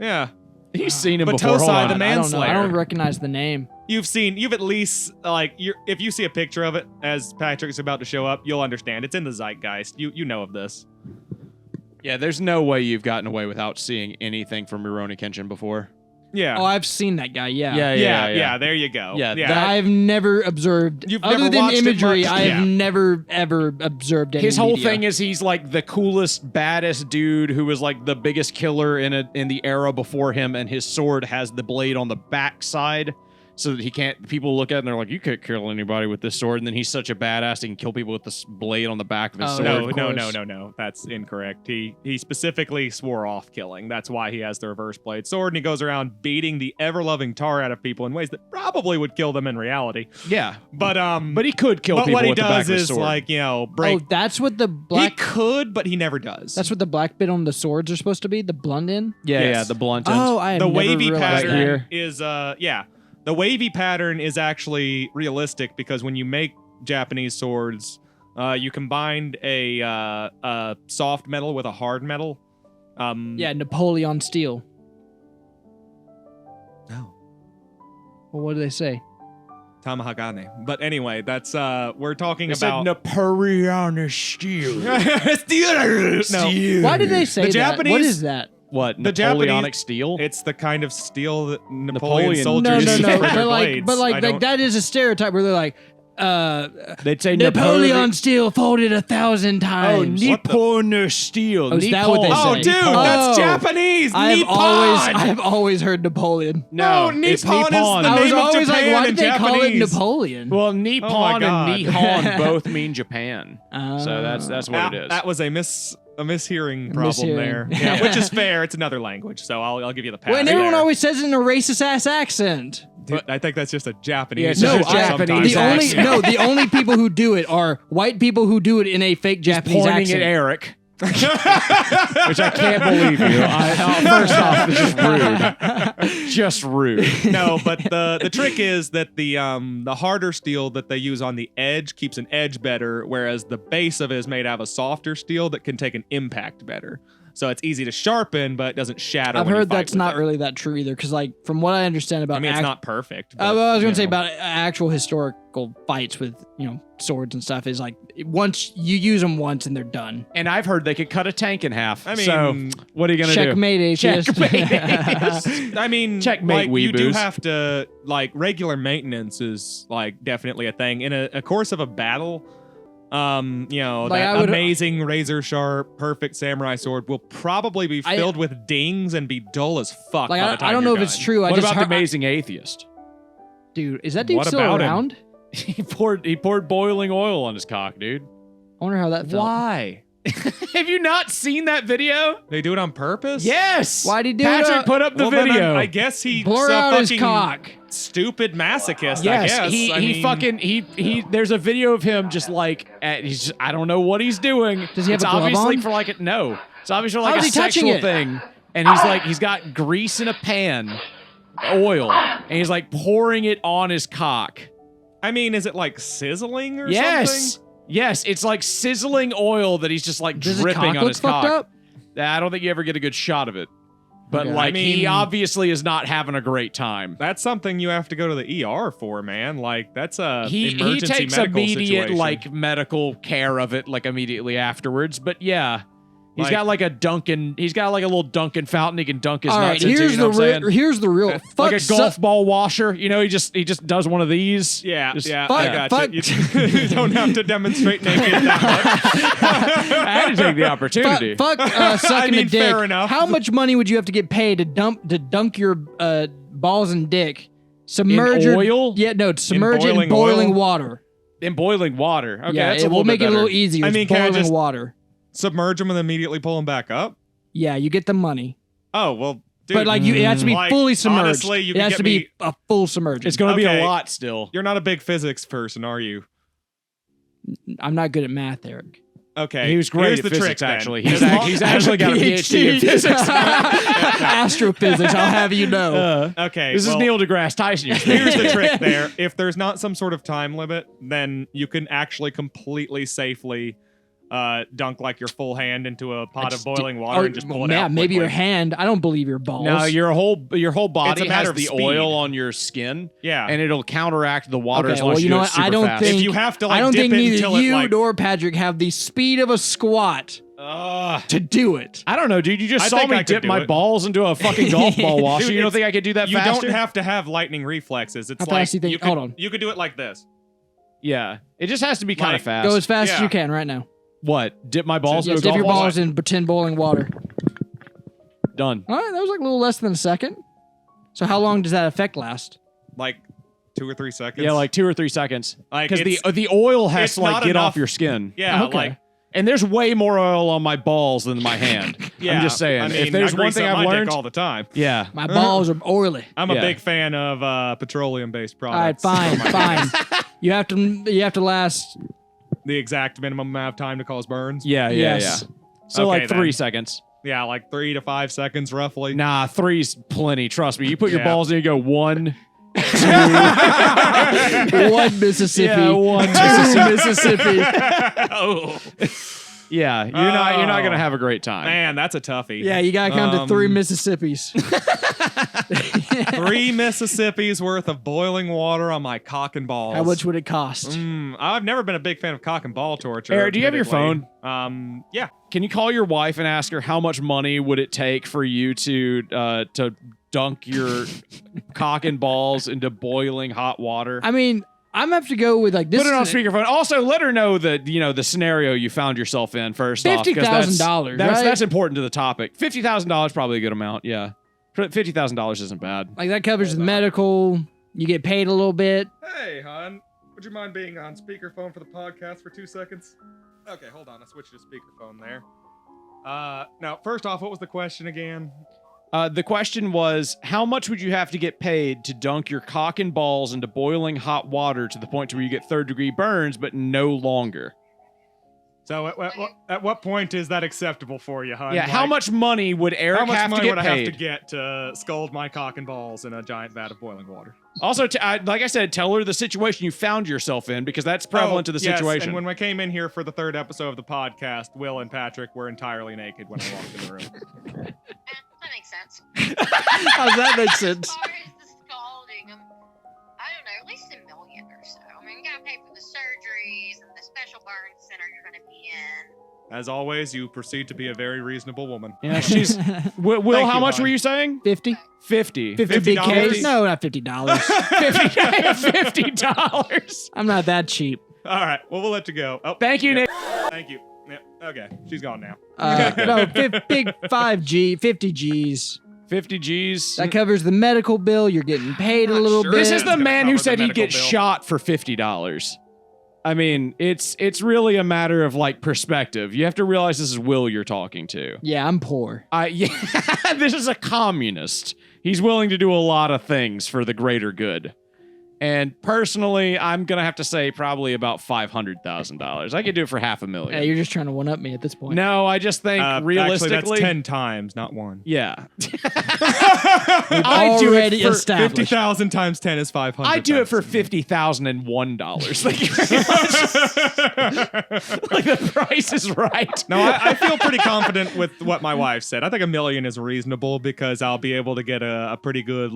Yeah. He's seen him But before. Hold Tosai, on. the man- I don't know. I Manslayer. don't recognize the name. You've at least if you see a picture of it as Patrick's about to show up, you'll understand. It's in the zeitgeist. You know of this. Yeah, there's no way you've gotten away without seeing anything from Rurouni Kenshin before. Yeah. Oh, I've seen that guy. Yeah. yeah, there you go. Yeah, That I've never observed. You've other never than watched it imagery, much? I've Yeah. never ever observed any His whole media. thing is he's like the coolest, baddest dude who was like the biggest killer in the era before him, and his sword has the blade on the back side. So that he can't. People look at it and they're like, "You can't kill anybody with this sword." And then he's such a badass he can kill people with this blade on the back of his Oh, sword. No, of no, course. no. That's incorrect. He specifically swore off killing. That's why he has the reverse blade sword, and he goes around beating the ever-loving tar out of people in ways that probably would kill them in reality. Yeah, But he could kill but people what he with the back does of his is sword. like break. Oh, that's what the black. He could, but he never does. That's what the black bit on the swords are supposed to be. The blunt end. yeah, Yes. the blunt end. Oh, I have the never wavy realized pattern that. here. is the wavy pattern is actually realistic because when you make Japanese swords, you combined a soft metal with a hard metal. Yeah, Napoleon steel. No. Well, what do they say? Tamahagane. But anyway, that's we're talking They said about Napoleon steel. No, Why did they say The that? Japanese- What is that? What? The Napoleonic Japanese- steel? it's the kind of steel that Napoleon- Napoleon soldiers No, used for their blades. but I like don't- that is a stereotype where they're like, They'd say Napoleon steel folded 1,000 Oh, times. Nippon steel. Oh, is that what they Nippon. Oh, say? dude, that's Oh. Japanese. I Nippon. have always heard Napoleon. No, No, it's Nippon is Nippon. the I was name of always like, Japan why in did they call it Japanese. Napoleon? Well, Oh my Nippon God. and Nihon both mean Japan. So that's what that, it is. That was a mishearing problem Mishearing. there. Yeah, which is fair. It's another language, so I'll give you the pass. Well, and everyone there. always says it in a racist ass accent. Dude, I think that's just a Japanese. Yeah, it's No, just a Japanese The only accent. the only people who do it are white people who do it in a fake Japanese pointing accent. at Eric. Which I can't believe you. First off, it's just rude. Just rude. No, but the trick is that the harder steel that they use on the edge keeps an edge better, whereas the base of it is made out of a softer steel that can take an impact better. So it's easy to sharpen, but it doesn't shatter. I've when you heard fight that's with not it. really that true either, because like from what I understand about, I mean, it's not perfect. But, I was you gonna say know. about actual historical fights with swords and stuff is like once you use them once and they're done. And I've heard they could cut a tank in half. I mean, so what are you gonna Checkmate, atheist. Checkmate, atheist. I mean, Checkmate, like, you do weeboos. have to, like, regular maintenance is, like, definitely a thing. In a course of a battle, Like, that amazing razor sharp, perfect samurai sword will probably be filled with dings and be dull as fuck Like by the time I don't know you're if it's done. true. I What just about the heard, amazing atheist? dude? Is that dude What still about him? around? He poured boiling oil on his cock, dude. I wonder how that felt. Why? Have you not seen that video? They do it on purpose? Yes. Why'd he do Patrick it? put up the Well, then video. I guess he's Blur a out his fucking cock. stupid masochist, Yes, I guess. I he mean, fucking he. There's a video of him just like I don't know what he's doing. Does he have it's a glove obviously on? for like no. It's obviously like How a is he touching sexual it? thing, and he's got grease in a pan, oil, and he's like pouring it on his cock. I mean, is it like sizzling or Yes. something? Yes, it's like sizzling oil that he's just like Does his dripping cock on look his fucked cock. up? I don't think you ever get a good shot of it. But Okay. like I he mean- obviously is not having a great time. That's something you have to go to the ER for, man. Like, that's a He emergency takes medical immediate situation. like medical care of it like immediately afterwards. But yeah. He's Like- got like a little Dunkin' fountain he can dunk his All right, nuts into, here's you know the what I'm saying? here's the real fuck Like a golf ball washer, he just does one of these. Yeah, Just yeah, fuck- I got fuck- you. You don't have to demonstrate naked that I had to take the opportunity. Fuck sucking I mean, a dick. fair enough. How much money would you have to get paid to dunk your balls and dick? Submerge In your- oil? Yeah, no, submerge it in boiling boiling oil? water. In boiling water. Okay, yeah, that's it a will little make bit it a little better. easier. I It's mean, can I boiling just- water. Submerge them and immediately pull them back up? Yeah, you get the money. Oh, well, dude. But like it has to be like, fully submerged. honestly, you it can has get to be me- a full submersion. It's going to be Okay. a lot still. You're not a big physics person, are you? I'm not good at math, Eric. Okay. He was great Here's at the physics, trick, then. actually. As long- He's actually got a PhD in physics. Astrophysics, I'll have you know. Okay. This is well, Neil deGrasse Tyson. you're speaking Here's the to. trick there. If there's not some sort of time limit, then you can actually completely safely dunk like your full hand into a pot of boiling water and just pull it out. Maybe your quickly. hand. I don't believe your balls. No, your whole body matter has of the speed. oil on your skin, Yeah. and it'll counteract the water Okay, as long well, as you you know do it what? super I don't fast. think If you have to, like, I don't dip think it neither until it, you like- nor Patrick have the speed of a squat to do it. I don't know, dude. You just I saw think me I could dip do my it. balls into a fucking golf ball washer. Dude, You don't it's- think I could do that You faster? don't have to have lightning reflexes. It's How like fast do you think- could, hold on. You could do it like this. Yeah, it just has to be kind of Like, fast. Go as fast as Yeah. you can right now. What? Dip my balls Yes, into a dip your golf ball? balls in pretend boiling water. Done. All right, that was like a little less than a second. So how long does that effect last? Like 2 or 3 seconds. Yeah, like 2 or 3 seconds. Like, Because it's- the oil has it's to like not get enough- off your skin. Yeah, Okay. like And there's way more oil on my balls than my hand. yeah. I'm just saying. I mean, if there's I one grease thing up I've my dick learned, all the time. yeah. My balls are oily. I'm Yeah. a big fan of petroleum-based All right, products. fine, for my fine. dick. You have to last. The exact minimum amount of time to cause burns. Yeah, yeah, Yes. yeah. So Okay, like 3 then. seconds. Yeah, like 3 to 5 seconds roughly. Nah, 3's plenty. Trust me. You put your Yeah. balls in, you go 1, One Mississippi. Yeah, one Two Mississippi. Oh, Yeah, you're not Oh. gonna have a great time. man, that's a toughie. Yeah, you gotta count to 3 Um, Mississippis. 3 Mississippis worth of boiling water on my cock and balls. How much would it cost? I've never been a big fan of cock and ball torture. Eric, do you have your admittedly. Yeah. Can you call your wife and ask her how much money would it take for you to dunk your cock and balls into boiling hot water? I mean, I'm gonna have to go with like this. Put it on is- speakerphone. Also, let her know that the scenario you found yourself in first off. 'cause $50,000, right? That's important to the topic. $50,000 probably a good amount. Yeah, $50,000 isn't bad. Like that covers the medical. You get paid a little bit. Hey, hon. Would you mind being on speakerphone for the podcast for 2 seconds? Okay, hold on. I switched to speakerphone there. Now, first off, what was the question again? The question was, how much would you have to get paid to dunk your cock and balls into boiling hot water to the point to where you get third-degree burns, but no longer? So, at what point is that acceptable for you, hon? Yeah, how Like, much money would Eric How much have money to get would I paid? have to get to scald my cock and balls in a giant vat of boiling water? Also, like I said, tell her the situation you found yourself in because that's prevalent to the situation. And when I came in here for the 3rd episode of the podcast, Will and Patrick were entirely naked when I walked in the room. That makes sense. How does that make sense? As far as the scalding, I don't know, at least $1 million or so. I mean, you gotta pay for the surgeries and the special burn center you're gonna be in. As always, you proceed to be a very reasonable woman. Yeah, she's. Will, Thank how you, much hon. were you saying? 50? 50. 50 $50? BKs? No, not $50. $50. I'm not that cheap. All right, well, we'll let you go. Oh, Thank you, Nick. Thank you. Yep. Okay, she's gone now. No, big 5G, 50 G's. 50 G's. That covers the medical bill. You're getting paid a little sure bit. This is the gonna man who cover the said he'd medical get bill. shot for $50. I mean, it's really a matter of like perspective. You have to realize this is Will you're talking to. Yeah, I'm poor. Yeah, this is a communist. He's willing to do a lot of things for the greater good. And personally, I'm gonna have to say probably about $500,000. I could do it for $500,000. Yeah, you're just trying to one up me at this point. No, I just think realistically, Actually, that's 10 times, not 1. Yeah, We've I do it already for established. 50,000 times 10 is 500. I do it for $50,001. Thank you very much. Like the price is right. No, I feel pretty confident with what my wife said. I think $1 million is reasonable because I'll be able to get a pretty good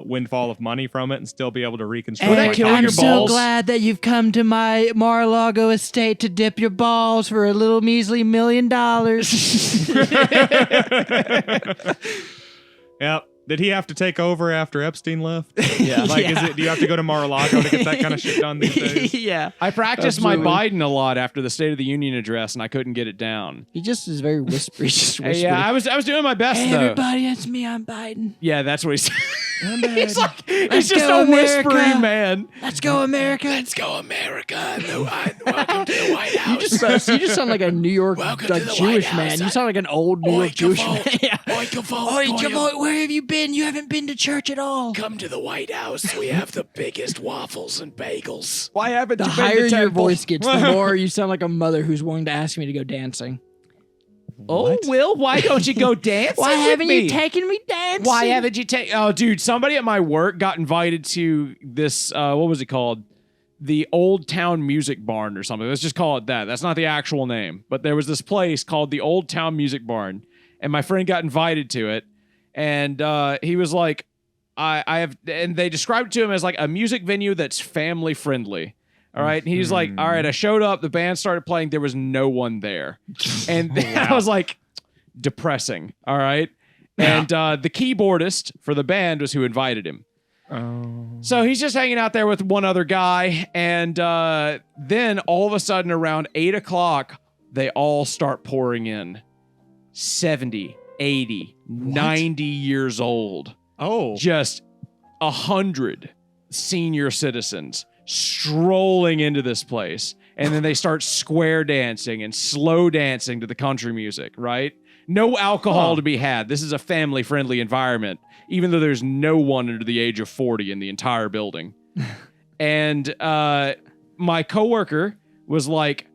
windfall of money from it and still be able to reconstruct. Would that my kill tax your I'm bill. balls? so glad that you've come to my Mar-a-Lago estate to dip your balls for a little measly $1 million. Yep. Did he have to take over after Epstein left? Yeah. Yeah. Do you have to go to Mar-a-Lago to get that kind of shit done these days? Yeah. I practiced Absolutely. my Biden a lot after the State of the Union address, and I couldn't get it down. He just is very whispery. Just whispery. Yeah, I was doing my best Hey, though. everybody, it's me. I'm Biden. Yeah, that's what he said. I'm He's Biden. like, he's Let's just go, a whispering America. man. Let's go, America. Let's go, America. Welcome to the White You just sound like a New York Welcome to like the Jewish White man. House. You sound like an old New York Jewish man. Yeah. Oi, Kavoy, where have you been? You haven't been to church at all. Come to the White House. We have the biggest waffles and bagels. Why haven't The you been higher to your temple? voice gets, the more you sound like a mother who's willing to ask me to go dancing. Oh, Will, why don't you go dancing Why with haven't me? you taken me dancing? Why haven't you taken? Oh, dude, somebody at my work got invited to this. What was it called? The Old Town Music Barn or something. Let's just call it that. That's not the actual name, but there was this place called the Old Town Music Barn, and my friend got invited to it, and he was like, "I have," and they described it to him as like a music venue that's family friendly. All right. And he's like, all right, I showed up, the band started playing, there was no one there. And I was like, depressing. All right. And the keyboardist for the band was who invited him. Oh. So he's just hanging out there with one other guy. And then all of a sudden around 8 o'clock, they all start pouring in. 70, 80, 90 years old. Oh. Just 100 senior citizens strolling into this place, and then they start square dancing and slow dancing to the country music, right? No alcohol to be had. This is a family-friendly environment, even though there's no one under the age of 40 in the entire building. And my coworker was like,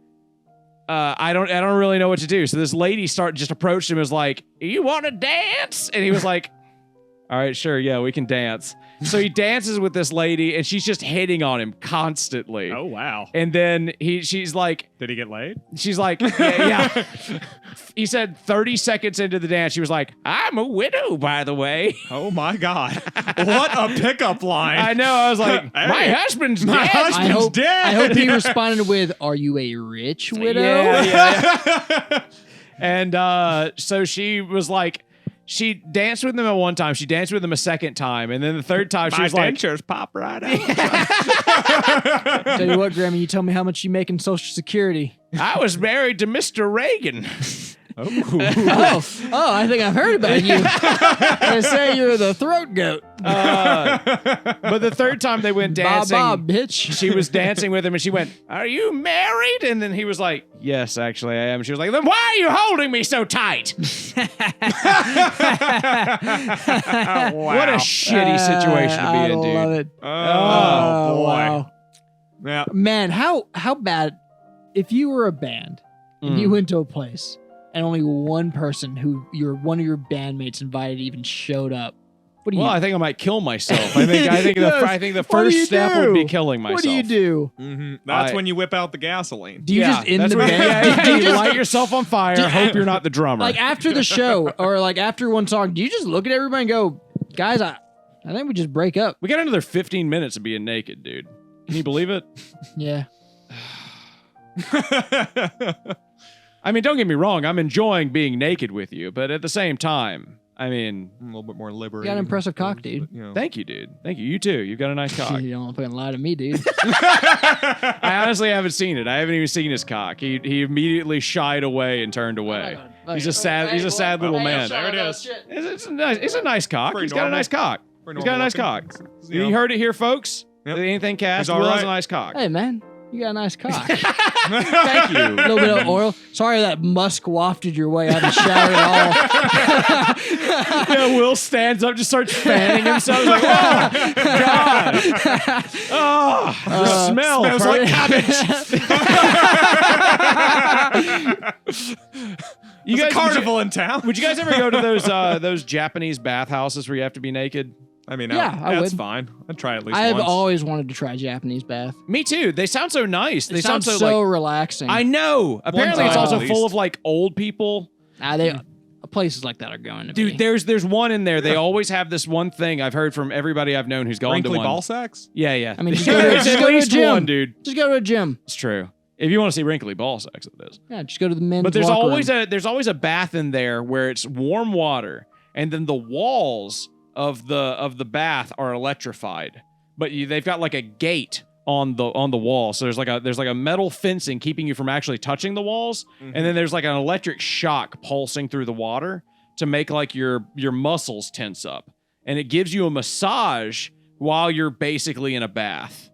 I don't really know what to do. So this lady just approached him and was like, you want to dance? And he was like, all right, sure, yeah, we can dance. So he dances with this lady, and she's just hitting on him constantly. Oh, wow. And then she's like, Did he get laid? she's like, yeah. He said 30 seconds into the dance, she was like, I'm a widow, by the way. Oh, my God. What a pickup line. I know. I was like, Hey, my husband's my dead. husband's dead. I hope he responded with, "Are you a rich widow?" Yeah. And so she was like, she danced with him at one time. She danced with him a second time. And then the third time, she My was like, dentures pop right out. Tell you what, Grammy, you tell me how much you make in Social Security. I was married to Mr. Reagan. Oh, I think I've heard about you. They say you're the throat goat. But the third time they went dancing, Bob, bitch. she was dancing with him and she went, are you married? And then he was like, yes, actually I am. She was like, then why are you holding me so tight? Wow. What a shitty situation to be I in, dude. love it. Oh, boy. Wow. Yeah. Man, how bad, if you were a band and you went to a place and only one person who one of your bandmates invited even showed up, What do you? Well, I think I might kill myself. I think the What do you first step do? would be killing myself. What do you do? That's I- when you whip out the gasoline. Do you just end that's the what- band? yeah, you light yourself on fire. Hope you're not the drummer. Like after the show or like after one song, do you just look at everybody and go, guys, I think we just break up. we got another 15 minutes of being naked, dude. Can you believe it? Yeah. I mean, don't get me wrong. I'm enjoying being naked with you, but at the same time, I mean, A little bit more liberating. You got an impressive cock, dude. But, you know. thank you, dude. Thank you. You too. You've got a nice cock. You don't fucking lie to me, dude. I honestly haven't seen it. I haven't even seen his cock. He immediately shied away and turned away. He's a sad little man. There it is. It's a nice cock. Pretty He's got a normal. nice cock. Pretty He's got a normal nice cock. looking. You heard it here, folks. Yep. The Anything Cast. He's all Will has right. a nice cock. Hey, man, you got a nice cock. Thank you. A little bit of oil. Sorry that musk wafted your way. I haven't showered at all. Yeah, Will stands up, just starts fanning himself. He's like, oh, God. Oh, the smell. Smells like You There's guys, a carnival in town. would you guys ever go to those Japanese bathhouses where you have to be naked? I mean, Yeah, I that's would. fine. I'd try at least I have once. always wanted to try Japanese bath. Me too. They sound so nice. They It sounds sound so like relaxing. I know. Apparently, it's time also at full least. of like old people. Places like that are going to Dude, be. there's one in there. They always have this one thing I've heard from everybody I've known who's gone Wrinkly to one. ball sacks? Yeah, yeah. I mean, just go to- There's just at go to a least gym. one, dude. Just go to a gym. It's true. If you want to see wrinkly ball sex, it is. Yeah, just go to the men's. But there's locker always room. there's always a bath in there where it's warm water, and then the walls of the bath are electrified. But they've got like a gate on the wall, so there's like a metal fencing keeping you from actually touching the walls, and then there's like an electric shock pulsing through the water to make like your muscles tense up, and it gives you a massage while you're basically in a bath.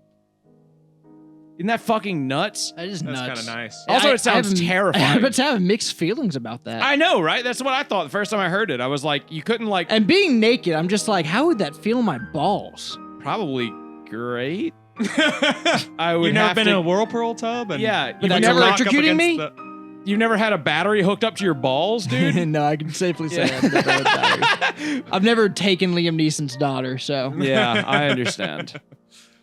Isn't that fucking nuts? That is That's nuts. kind of nice. Also, it sounds I terrifying. but to have mixed feelings about that. I know, right? That's what I thought the first time I heard it. I was like, you couldn't like And being naked, I'm just like, how would that feel my balls? probably great. I would You've never have been to, in a whirlpool tub? And Yeah, But you've that's never electrocuting me? you've never had a battery hooked up to your balls, dude. No, I can safely say I've never had that. I've never taken Liam Neeson's daughter, so Yeah, I understand.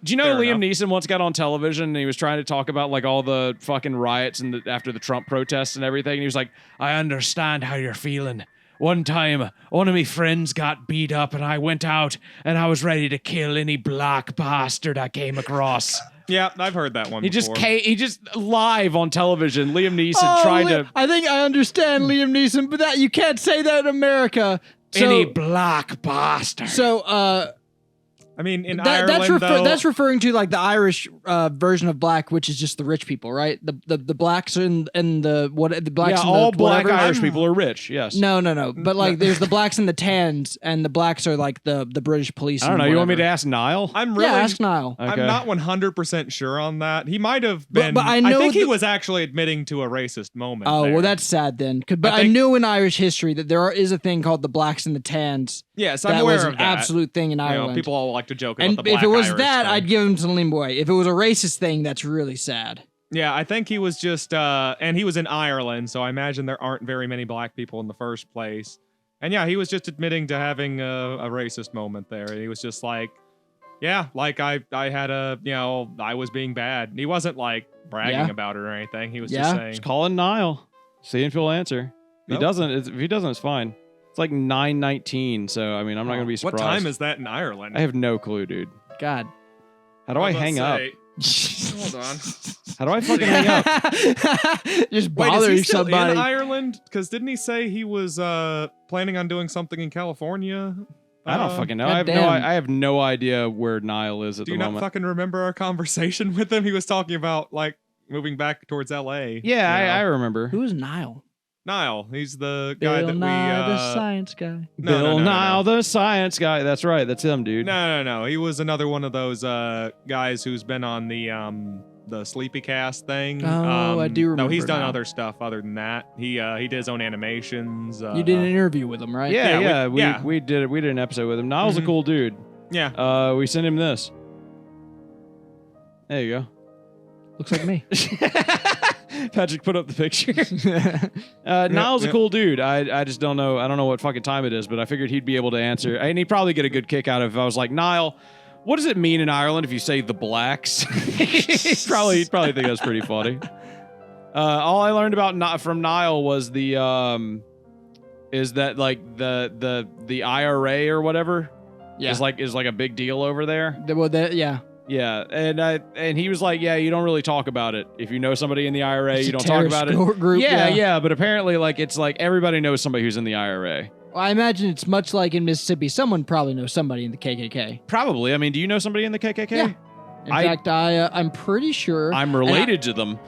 Do you know Fair Liam enough. Neeson once got on television and he was trying to talk about like all the fucking riots and after the Trump protests and everything? And he was like, I understand how you're feeling. One time, one of my friends got beat up and I went out and I was ready to kill any black bastard I came across. Yeah, I've heard that one He before. he just live on television, Liam Neeson trying to I think I understand Liam Neeson, but that you can't say that in America. So, any black bastard. so I mean, in Ireland, that's referring to like the Irish version of black, which is just the rich people, right? The blacks and the blacks. Yeah, and all the black whatever. Irish people are rich. Yes. No. But like, there's the blacks and the tans, and the blacks are like the British police. I don't and know. You want me to whatever. ask Niall? I'm really, Yeah, ask Niall. Okay. I'm not 100% sure on that. He might have been. But I know think he the- was actually admitting to a racist moment. Oh, there. well, that's sad then. But I think- knew in Irish history that there is a thing called the blacks and the tans. Yes, I'm That aware was of an that. absolute thing in You know, Ireland. people all like to joke about And the black if it was Irish that, thing. I'd give him some leeway. If it was a racist thing, that's really sad. Yeah, I think he was just, and he was in Ireland, so I imagine there aren't very many black people in the first place. And yeah, he was just admitting to having a racist moment there. And he was just like, yeah, like I had I was being bad. And he wasn't like bragging Yeah. about it or anything. He was Yeah. just saying, Just calling Niall. See if he'll answer. If Nope. he doesn't, it's fine. It's like 9:19, so I mean, I'm not gonna be surprised. what time is that in Ireland? I have no clue, dude. God. How do I hang up? Hold on. How do I fucking hang up? Just Wait, is bothering he still somebody. in Ireland? Because didn't he say he was planning on doing something in California? I don't fucking know. goddamn. I have no idea where Niall is at Do the you not moment. fucking remember our conversation with him? He was talking about like moving back towards LA. Yeah, you know? I remember. Who is Niall? Niall. He's the guy Bill that Nye, we. the science guy. No, Bill no, Niall, no. the science guy. That's right. That's him, dude. No. He was another one of those guys who's been on the Sleepy Cast thing. Oh, I do No, he's remember done now. other stuff other than that. He did his own animations. You did an interview with him, right? Yeah, yeah, we did an episode with him. Niall's a Mhm. cool dude. Yeah. We sent him this. There you go. Looks like me. Patrick put up the picture. Niall's a cool dude. I just don't know. I don't know what fucking time it is, but I figured he'd be able to answer. And he'd probably get a good kick out of it if I was like, Niall, what does it mean in Ireland if you say the blacks? he'd probably think that's pretty funny. All I learned about from Niall was is that like the IRA or whatever is like a big deal over there. Yeah, and he was like, yeah, you don't really talk about it. If you know somebody in the IRA, you don't talk about it. Group, yeah, but apparently like it's like everybody knows somebody who's in the IRA. Well, I imagine it's much like in Mississippi. Someone probably knows somebody in the KKK. Probably. I mean, do you know somebody in the KKK? Yeah. In fact, I'm pretty sure I'm related to them.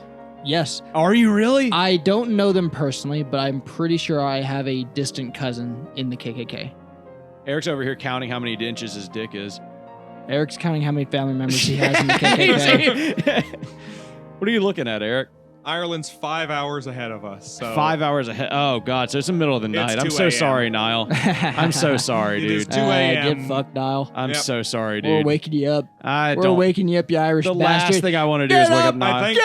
Yes. Are you really? I don't know them personally, but I'm pretty sure I have a distant cousin in the KKK. Eric's over here counting how many inches his dick is. Eric's counting how many family members he has in the KKK. What are you looking at, Eric? Ireland's 5 hours ahead of us. So 5 hours ahead. Oh, God. So it's the middle of the night. I'm 2 so a.m. sorry, Niall. I'm so sorry, It is dude. 2 a.m. Get fucked, Niall. I'm so sorry, dude. We're waking you up. We're waking you up, you Irish the bastard. last thing I want to do is wake up Niall. I think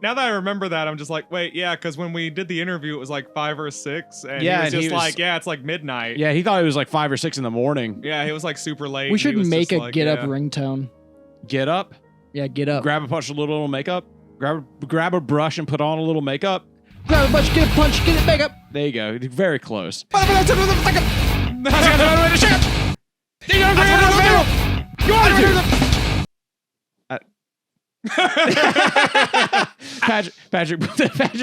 now that I remember that, I'm just like, wait, yeah, because when we did the interview, it was like 5 or 6, and Yeah, he was and just he was- like, yeah, it's like midnight. Yeah, he thought it was like 5 or 6 in the morning. Yeah, he was like super late. We and he should was make just a like, get up yeah. ringtone. Get up, Yeah, get up. grab a bunch of little makeup, grab a brush and put on a little makeup. Grab a bunch, get a punch, get it back up. There you go. Very close. Patrick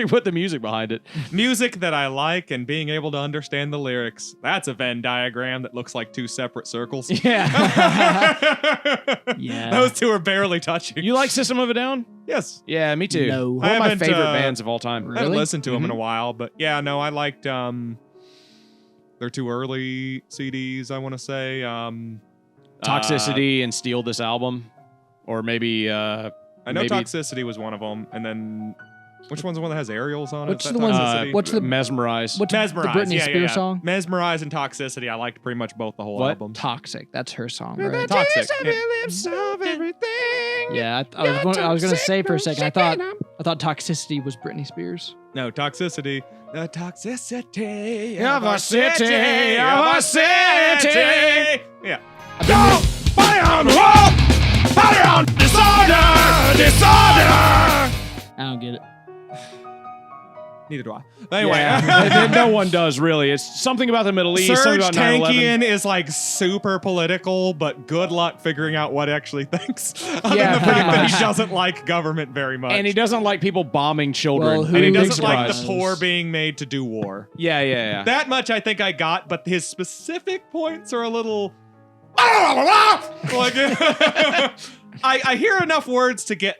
put the music behind it. Music that I like and being able to understand the lyrics. That's a Venn diagram that looks like 2 separate circles. Yeah. Yeah. Those 2 are barely touching. You like System of a Down? Yes. Yeah, me too. No. One of I my haven't, favorite bands of all time. I haven't Really? listened to them in a while, but yeah, no, I liked their 2 early CDs, I want to say. Toxicity and Steal This Album. Or maybe I know maybe- Toxicity was one of them, and then which one's the one that has aerials on it? What's Is that the one- Toxicity? what's the- Mesmerize. What's the Mesmerize, Britney yeah, Spears yeah. song? Mesmerize and Toxicity. I liked pretty much both the whole What? album. Toxic. That's her song, right? Toxic. Yeah. Yeah, I was gonna say for a second. I thought Toxicity was Britney Spears. No, Toxicity. The toxicity Of a city, of a city. Yeah. Fire on the wall! Fire on disorder! Disorder! I don't get it. Neither do I. Anyway. Yeah. No one does, really. It's something about the Middle East, something Serge about 9/11. Tankian is like super political, but good luck figuring out what he actually thinks. Other Yeah, than the pretty fact that much. he doesn't like government very much. And he doesn't like people bombing children. Well, who And he Big doesn't like the surprise. poor being made to do war. Yeah. That much I think I got, but his specific points are a little. Like, I hear enough words to get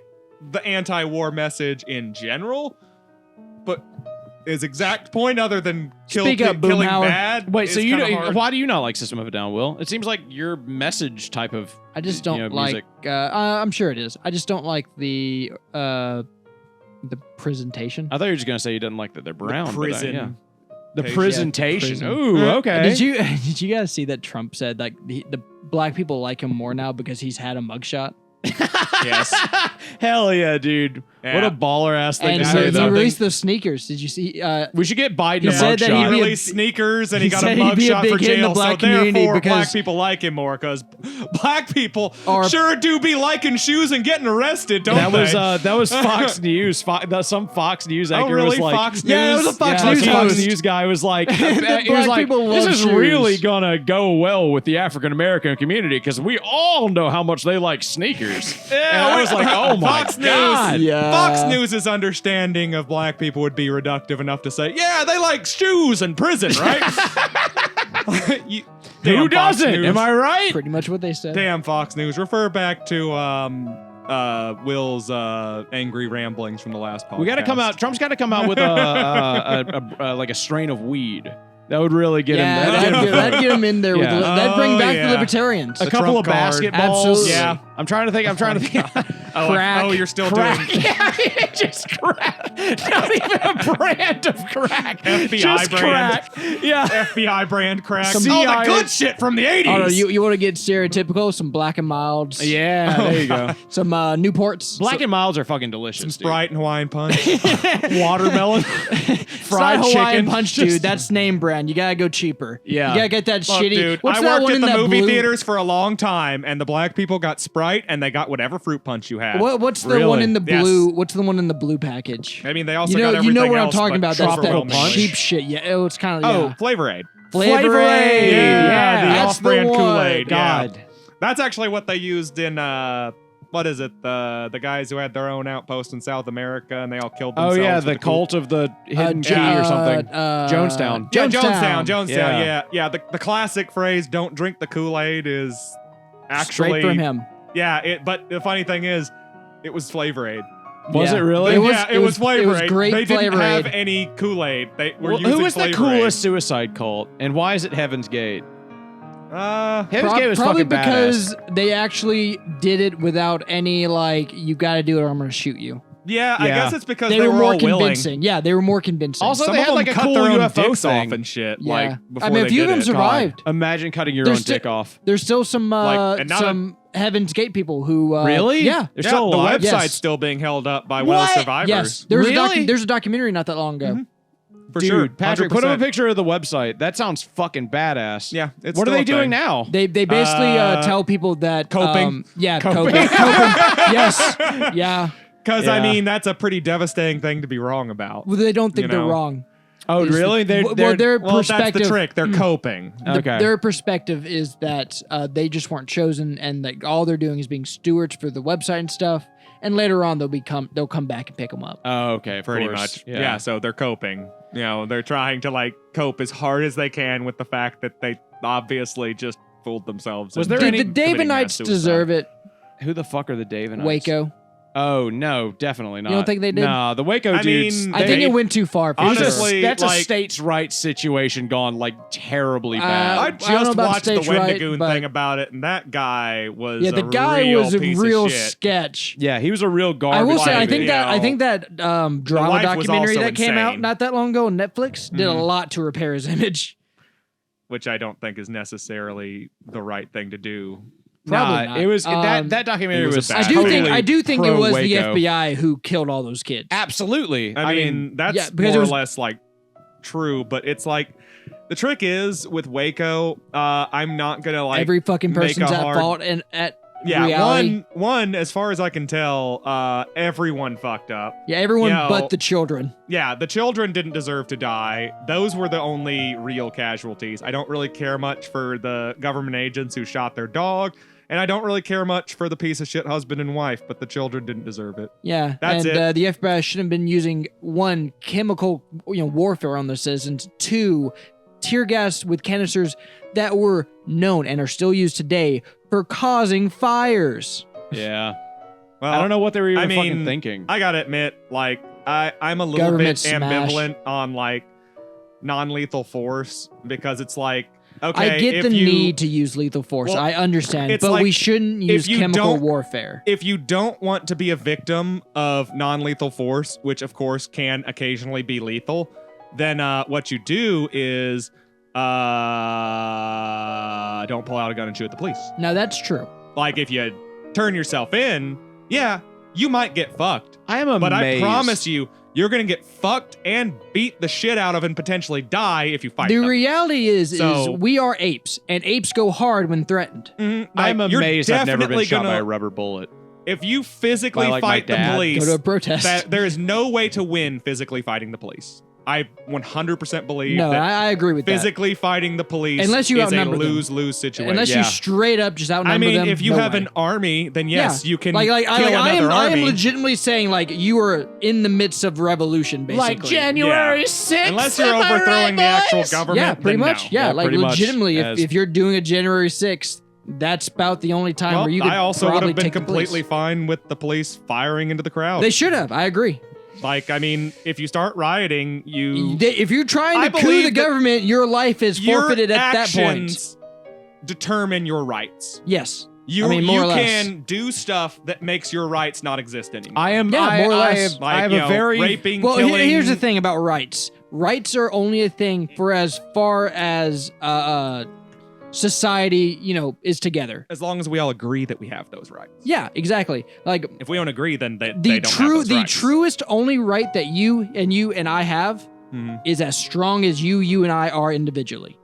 the anti-war message in general, but his exact point, other than Speak up, killing Boomhauer. bad. Wait, so is you kinda don't, hard. why do you not like System of a Down, Will? It seems like your message type of I just don't music. like. I'm sure it is. I just don't like the presentation. I thought you were just gonna say you didn't like that they're brown. but prison. yeah. The Yeah, presentation. prison. Ooh, okay. Did you guys see that Trump said like the black people like him more now because he's had a mugshot? Yes. Hell yeah, dude. Yeah. What a baller ass thing And to he say, he though. released those sneakers. Did you see? We should get Biden He a said that mugshot. he'd He be a- released sneakers and he he got a said he'd be a mugshot big for hit in the jail. black So community therefore, black because- people like him more because black people Are- sure do be liking shoes and getting arrested, don't That they? was Fox News. Some Fox News anchor really? was like, Fox Yeah, it was a News? Fox yeah, News some Fox host. News guy was like, he black was like, people this love is shoes. really gonna go well with the African American community because we all know how much they like sneakers. And I was like, oh my Fox News. god. Yeah. Fox News' understanding of black people would be reductive enough to say, yeah, they like shoes and prison, right? Who Damn Fox doesn't? News. Am I right? Pretty much what they said. Damn Fox News. Refer back to Will's angry ramblings from the last podcast. We got to come out. Trump's got to come out with like a strain of weed. That would really get Yeah, him. that'd get him in there. Yeah. With that'd bring Oh, back yeah. the libertarians. A The couple Trump of card. basketballs. Absolutely. Yeah. I'm trying to think. Oh, Crack. you're still Crack. doing. Yeah, just crack. Not even a brand of crack. FBI just brand. crack. Yeah. FBI brand crack. Some All the CIA good shit from the 80s. Oh, no, you want to get stereotypical? Some Black and Milds. Yeah, there you go. Some Newports. Black and Milds are fucking delicious. Some dude. Sprite and Hawaiian Punch. Watermelon, It's not fried Hawaiian chicken. Punch, dude. That's name brand. You gotta go cheaper. Yeah. You gotta get that Look, shitty. dude, What's I that worked one at in the that movie blue? theaters for a long time, and the black people got Sprite, and they got whatever fruit punch you had. What's the Really? one in the Yes. blue? What's the one in the blue package? I mean, they also You know, got you know everything what I'm else, talking but about. That's that overwhelmingly. cheap shit. Yeah, it's kind of Oh, Flavor Aid. Flavor Aid. Yeah, the that's off-brand the one. Kool-Aid. Yeah. God. That's actually what they used in what is it? The guys who had their own outpost in South America and they all killed Oh themselves. yeah, with the Kool- cult of the hidden key Ja- or something. Jonestown. Jonestown. Yeah, Jonestown. Yeah. Yeah. The classic phrase "Don't drink the Kool-Aid" is actually Straight from him. Yeah, but the funny thing is, it was Flavor Aid. Was Yeah. it really? It was Flavor it was Aid. great They didn't Flavor have Aid. any Kool-Aid. They were Well, using who was the Flavor coolest suicide cult, and why is it Heaven's Gate? Aid. Heaven's Gate was Probably fucking because badass. they actually did it without any like, you got to do it or I'm going to shoot you. Yeah, I Yeah. guess it's because They they were were more all willing. convincing. Yeah, they were more convincing. Also, Some they of had them like a cut cool their own UFO dicks thing. off and shit. yeah. Like before I mean, a they few of did them it. survived. Imagine cutting your There's own sti- dick off. There's still some Like, and now some Heaven's Gate people who Really? Yeah. They're Yeah, still the alive. website's Yes. still being held up by one of What? the survivors. Yes. There was Really? there's a documentary not that long ago. Mhm. For Dude, sure. Patrick, put up a 100%. picture of the website. That sounds fucking badass. Yeah, it's What are still they a doing thing. now? They basically tell people that Coping. Coping. Yes. Yeah. Because Yeah. I mean, that's a pretty devastating thing to be wrong about. Well, they don't think You they're know. wrong. Oh, Is- really? They're, well, they're their Well, that's perspective. the trick. They're coping. okay. Their perspective is that they just weren't chosen, and that all they're doing is being stewards for the website and stuff. And later on, they'll come back and pick them up. Oh, okay. Of Pretty course. much. Yeah. So they're coping. You know, they're trying to like cope as hard as they can with the fact that they obviously just fooled themselves. Was into there Did any the committing mass Davidites suicide. deserve it? Who the fuck are the Davinites? Waco. Oh no, definitely not. don't think they did? No, the Waco I dudes. mean, I think they- it went too far. For Honestly, sure. that's a like- states' rights situation gone like terribly Uh, bad. I I don't know just about watched the stage right, Wendigoon but- thing about it, and that guy was Yeah, the a guy real was a piece real of shit. sketch. yeah, he was a real garbage. I will say, I baby. think that you know, drama wife was documentary also that came out insane. not that long ago on Netflix did a lot to repair his image. Which I don't think is necessarily the right thing to do. Probably Nah, not. it was that documentary He was a was. bad I do Totally think it was the pro-Waco. FBI who killed all those kids. Absolutely. I mean, that's yeah, because more it was- or less like true, but it's like the trick is with Waco, I'm not gonna like Every fucking make person's a at hard- fault and at yeah, reality. one as far as I can tell, everyone fucked up. Yeah, everyone you know, but the children. Yeah, the children didn't deserve to die. Those were the only real casualties. I don't really care much for the government agents who shot their dog, and I don't really care much for the piece of shit husband and wife, but the children didn't deserve it. Yeah, That's and it. The FBI shouldn't have been using one chemical, warfare on the citizens. Two, tear gas with canisters that were known and are still used today for causing fires. yeah. Well, I don't know what they were even I mean, fucking thinking. I gotta admit, like, I'm a little Government bit smash. ambivalent on like non-lethal force because it's like, okay, I get if the you, need to use lethal force. Well, I understand, it's but like, we shouldn't use you chemical don't- warfare. if you don't want to be a victim of non-lethal force, which of course can occasionally be lethal, then what you do is don't pull out a gun and shoot at the police. Now that's true. Like if you turn yourself in, yeah, you might get fucked. I am amazed. But I promise you, you're gonna get fucked and beat the shit out of and potentially die if you fight The them. reality is So- we are apes, and apes go hard when threatened. Mhm. I'm Like, you're amazed I've never been definitely shot by a gonna- rubber bullet. If you physically By, like, my fight the dad. police, Go to a protest. that there is no way to win physically fighting the police. I 100% believe No, that I agree with that. physically fighting the police Unless you is a outnumber them. lose-lose situation. Unless Yeah. you straight up just outnumber I mean, them. if you no have way. an army, then yes, you can I kill another I army. am legitimately saying like you are in the midst of revolution, basically. January 6th. Unless you're overthrowing the actual government, Yeah, pretty then much. no. Yeah, Yeah, like pretty much. legitimately, As- if you're doing a January 6th, that's about the only time Well, where you could I also would probably have been take the police. completely fine with the police firing into the crowd. They should have. I agree. Like, I mean, if you start rioting, If you're trying I to coup believe the that government, your life is your forfeited at that point. actions determine your rights. Yes. You, I mean, more you or less. can do stuff that makes your rights not exist anymore. I am. Yeah, I, more or I less. have, Like, I have you a know, very raping, Well, killing. here's the thing about rights. Rights are only a thing for as far as society, is together. As long as we all agree that we have those rights. Yeah, exactly. Like If we don't agree, then they the don't have those rights. truest only right that you and I have Mhm. is as strong as you and I are individually.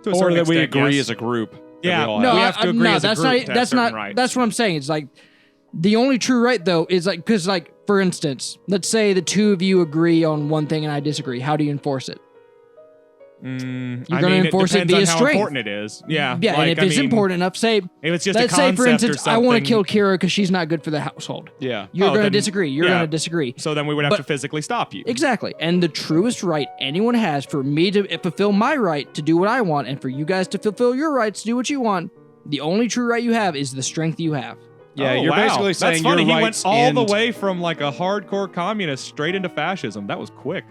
To a or certain that we extent, agree yes. as a group. that Yeah. we all No, have. we have to agree as a that's group not to have that's certain not rights. that's what I'm saying. It's like the only true right though is like because like for instance, let's say the two of you agree on one thing and I disagree. How do you enforce it? You're gonna enforce it depends via on how strength. important it is. Yeah. Yeah, and if it's important enough, say if it's just let's a say concept for instance, or something, I want to kill Kira because she's not good for the household. Yeah. You're Oh, gonna then- disagree. You're yeah. gonna disagree. So then we would have But- to physically stop you. Exactly. And the truest right anyone has for me to fulfill my right to do what I want and for you guys to fulfill your rights to do what you want, the only true right you have is the strength you have. Yeah, Oh, you're wow. basically saying That's funny. your He rights went all the end- way from like a hardcore communist straight into fascism. That was quick.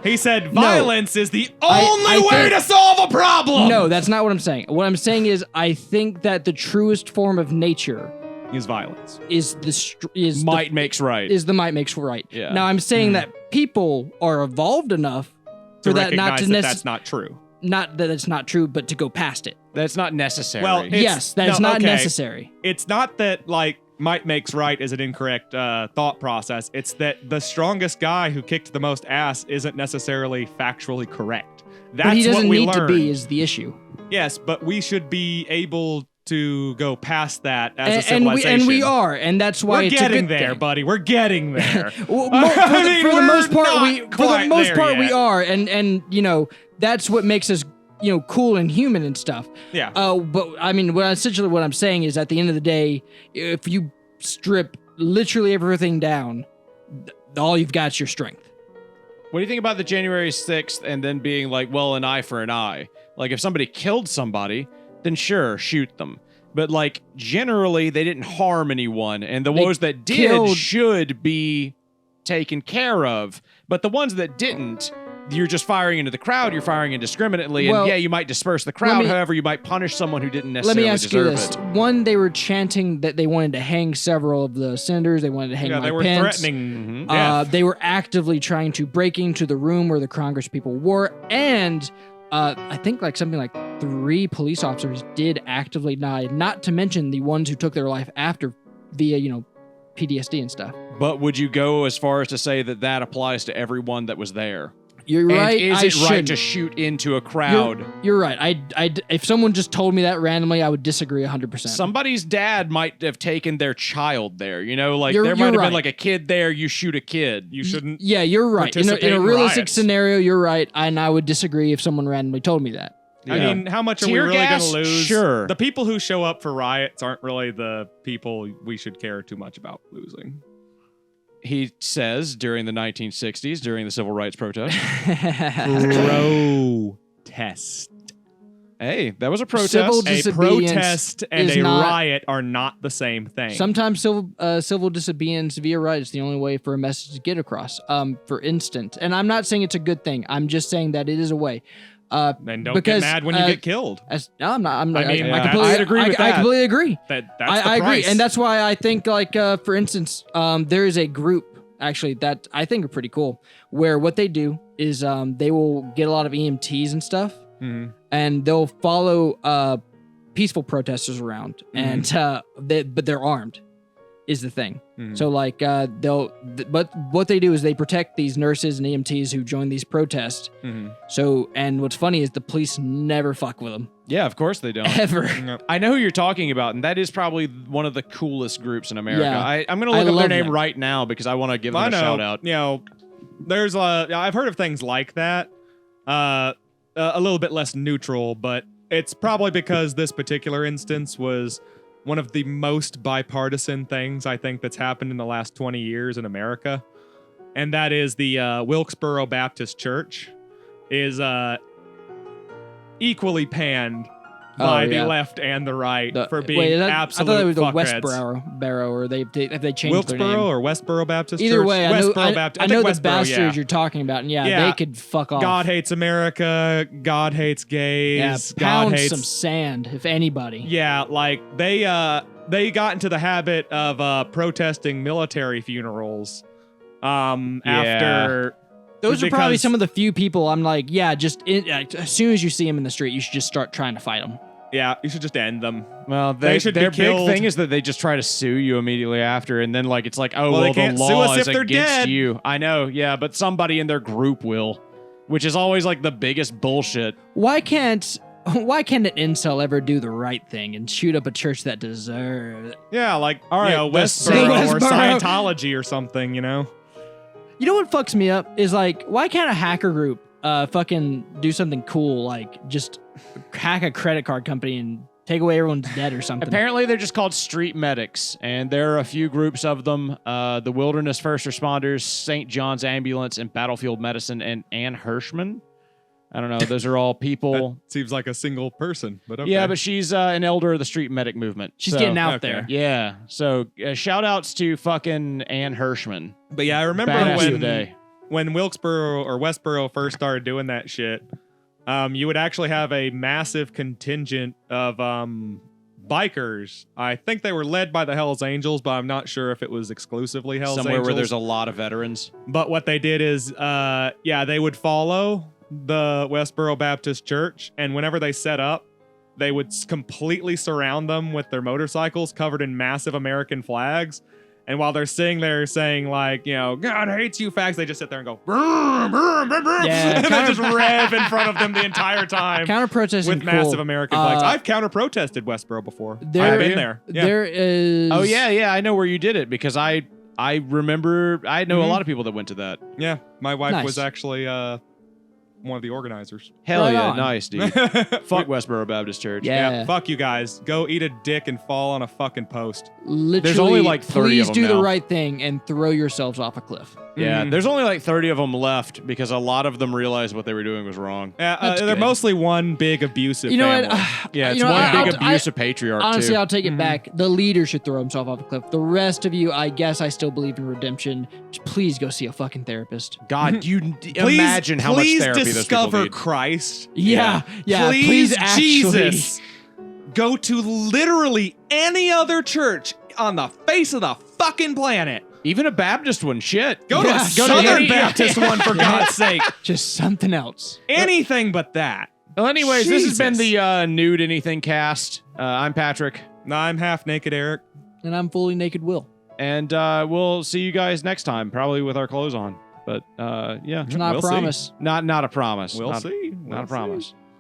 He said violence is the only I way think- to solve a problem. No, that's not what I'm saying. What I'm saying is I think that the truest form of nature is violence. is the Might makes right. is the might makes right. Yeah. Now I'm saying that people are evolved enough To for that not recognize to that necessarily that's not true. not that it's not true, but to go past it. That's not necessary. Well, Yes, that's not okay. necessary. It's not that like might makes right is an incorrect thought process. It's that the strongest guy who kicked the most ass isn't necessarily factually correct. That's But he doesn't what we need to learn. be is the issue. Yes, but we should be able to go past that as a And civilization. we are, and that's why We're it's getting a good there, thing. buddy. We're getting there. Well, I mean, for the we're most part, not we quite there are, yet. and that's what makes us cool and human and stuff. Yeah. But I mean, what I'm saying is, at the end of the day, if you strip literally everything down, all you've got is your strength. What do you think about the January 6th and then being like, well, an eye for an eye? Like, if somebody killed somebody, then sure, shoot them. But, like, generally, they didn't harm anyone. And the They ones that did killed- should be taken care of. But the ones that didn't, you're just firing into the crowd. You're firing indiscriminately. Well, And, yeah, you might disperse the crowd. me- However, you might punish someone who didn't Let necessarily me ask you deserve this: it. one, they were chanting that they wanted to hang several of the senators. They wanted to hang Yeah, Mike they were Pence. threatening. They were actively trying to break into the room where the Congress people were, and I think something like 3 police officers did actively die. Not to mention the ones who took their life after via PTSD and stuff. But would you go as far as to say that that applies to everyone that was there? You're And right. is I it right shouldn't. to shoot into a crowd? You're right. If someone just told me that randomly, I would disagree 100%. Somebody's dad might have taken their child there. Like You're- there might you're have right. been like a kid there. You shoot a kid. You shouldn't. Yeah, you're right. In participate a in realistic riots. scenario, you're right, and I would disagree if someone randomly told me that. I Yeah. mean, how much are Tear we really going gas? to lose? Sure. The people who show up for riots aren't really the people we should care too much about losing. He says during the 1960s, during the civil rights protest. Protest. Hey, that was a protest. Civil A disobedience protest and is a not- riot are not the same thing. Sometimes civil disobedience via right is the only way for a message to get across. For instance, and I'm not saying it's a good thing. I'm just saying that it is a way. And don't because, get mad when you get killed. No, I'm not. I mean, I yeah, completely I'd agree with I that. completely agree. That's the I agree, price. and that's why I think, for instance, there is a group actually that I think are pretty cool, where what they do is they will get a lot of EMTs and stuff, Mhm. and they'll follow peaceful protesters around, and but they're armed, is the thing. Mhm. So but what they do is they protect these nurses and EMTs who join these protests. Mhm. So, and what's funny is the police never fuck with them Yeah, of course they don't. ever. I know who you're talking about, and that is probably one of the coolest groups in America. Yeah. I'm going to I look up their love name them. right now because I want to give them I a know. shout out. There's I've heard of things like that. A little bit less neutral, but it's probably because this particular instance was one of the most bipartisan things I think that's happened in the last 20 years in America. And that is the Wilkesboro Baptist Church is equally panned by the yeah. left and the right for being wait, absolute I thought it was the fuckheads. Westboro, or have they changed their name? Wilkesboro or Westboro Baptist Either Church? way, Westboro Baptist. I know the Westboro, bastards you're talking about, and Yeah. they could fuck off. God hates America. God hates gays. yeah, God pound hates some sand, if anybody. Yeah, like they got into the habit of protesting military funerals. After Those are probably because- some of the few people I'm like, yeah, as soon as you see them in the street, you should just start trying to fight them. Yeah, you should just end them. Well, They should be their big killed. thing is that they just try to sue you immediately after, and then like it's like, oh, Well, they well, can't the sue law us is if they're against dead. you. I know, yeah, but somebody in their group will, which is always like the biggest bullshit. Why can't an incel ever do the right thing and shoot up a church that deserves it? Yeah, like All right, Westboro or Westboro. Scientology or something, you know? You know what fucks me up is like, why can't a hacker group fucking do something cool, like just hack a credit card company and take away everyone's debt or something? Apparently, they're just called street medics, and there are a few groups of them: the Wilderness First Responders, St. John's Ambulance, and Battlefield Medicine, and Ann Hirschman. I don't know; those are all people. That seems like a single person, but okay. Yeah, but she's an elder of the street medic movement. She's So- getting out okay. there. Yeah. So shout outs to fucking Ann Hirschman. But yeah, I remember Badass of the day. when Wilkesboro or Westboro first started doing that shit, you would actually have a massive contingent of bikers. I think they were led by the Hells Angels, but I'm not sure if it was exclusively Hells Somewhere Angels. where there's a lot of veterans. But what they did is, they would follow the Westboro Baptist Church, and whenever they set up, they would completely surround them with their motorcycles covered in massive American flags. And while they're sitting there saying, like, you know, God hates you fags, they just sit there and go, "Brr, brr, brr, brr," Yeah, and then counter- just rev in front of them the entire time Counter protesting with massive American flags. Uh, I've counter protested Westboro before. there- I've been there. Yeah. There is. Oh yeah, I know where you did it because I remember I know a Mhm. lot of people that went to that. Yeah, my wife Nice. was actually one of the organizers. Hell Right yeah, on. nice dude. Fuck Westboro Baptist Church. Yeah. Fuck you guys. Go eat a dick and fall on a fucking post. Literally, only like 30 please of them do the now. right thing and throw yourselves off a cliff. Yeah, Mhm. there's only like 30 of them left because a lot of them realized what they were doing was wrong. Yeah, That's they're good. mostly one big abusive You know family. what? Yeah, it's You know, one I'll- big I- abusive patriarch Honestly, too. I'll take it Mhm. back. The leader should throw himself off a cliff. The rest of you, I guess I still believe in redemption. Just please go see a fucking therapist. God, you imagine how much therapy those people discover need. Christ. Yeah. Please, actually. Jesus, go to literally any other church on the face of the fucking planet. Even a Baptist one, shit. Go Yeah, to a go to Southern any- Baptist one, for God's sake. Just something else. Anything but that. Well, anyways, this has been Jesus. the Nude Anything Cast. I'm Patrick, No, I'm half naked, Eric. And I'm fully naked, Will. and we'll see you guys next time, probably with our clothes on. But yeah, It's not We'll a see. promise. not a promise. We'll Not- see. Not We'll a promise.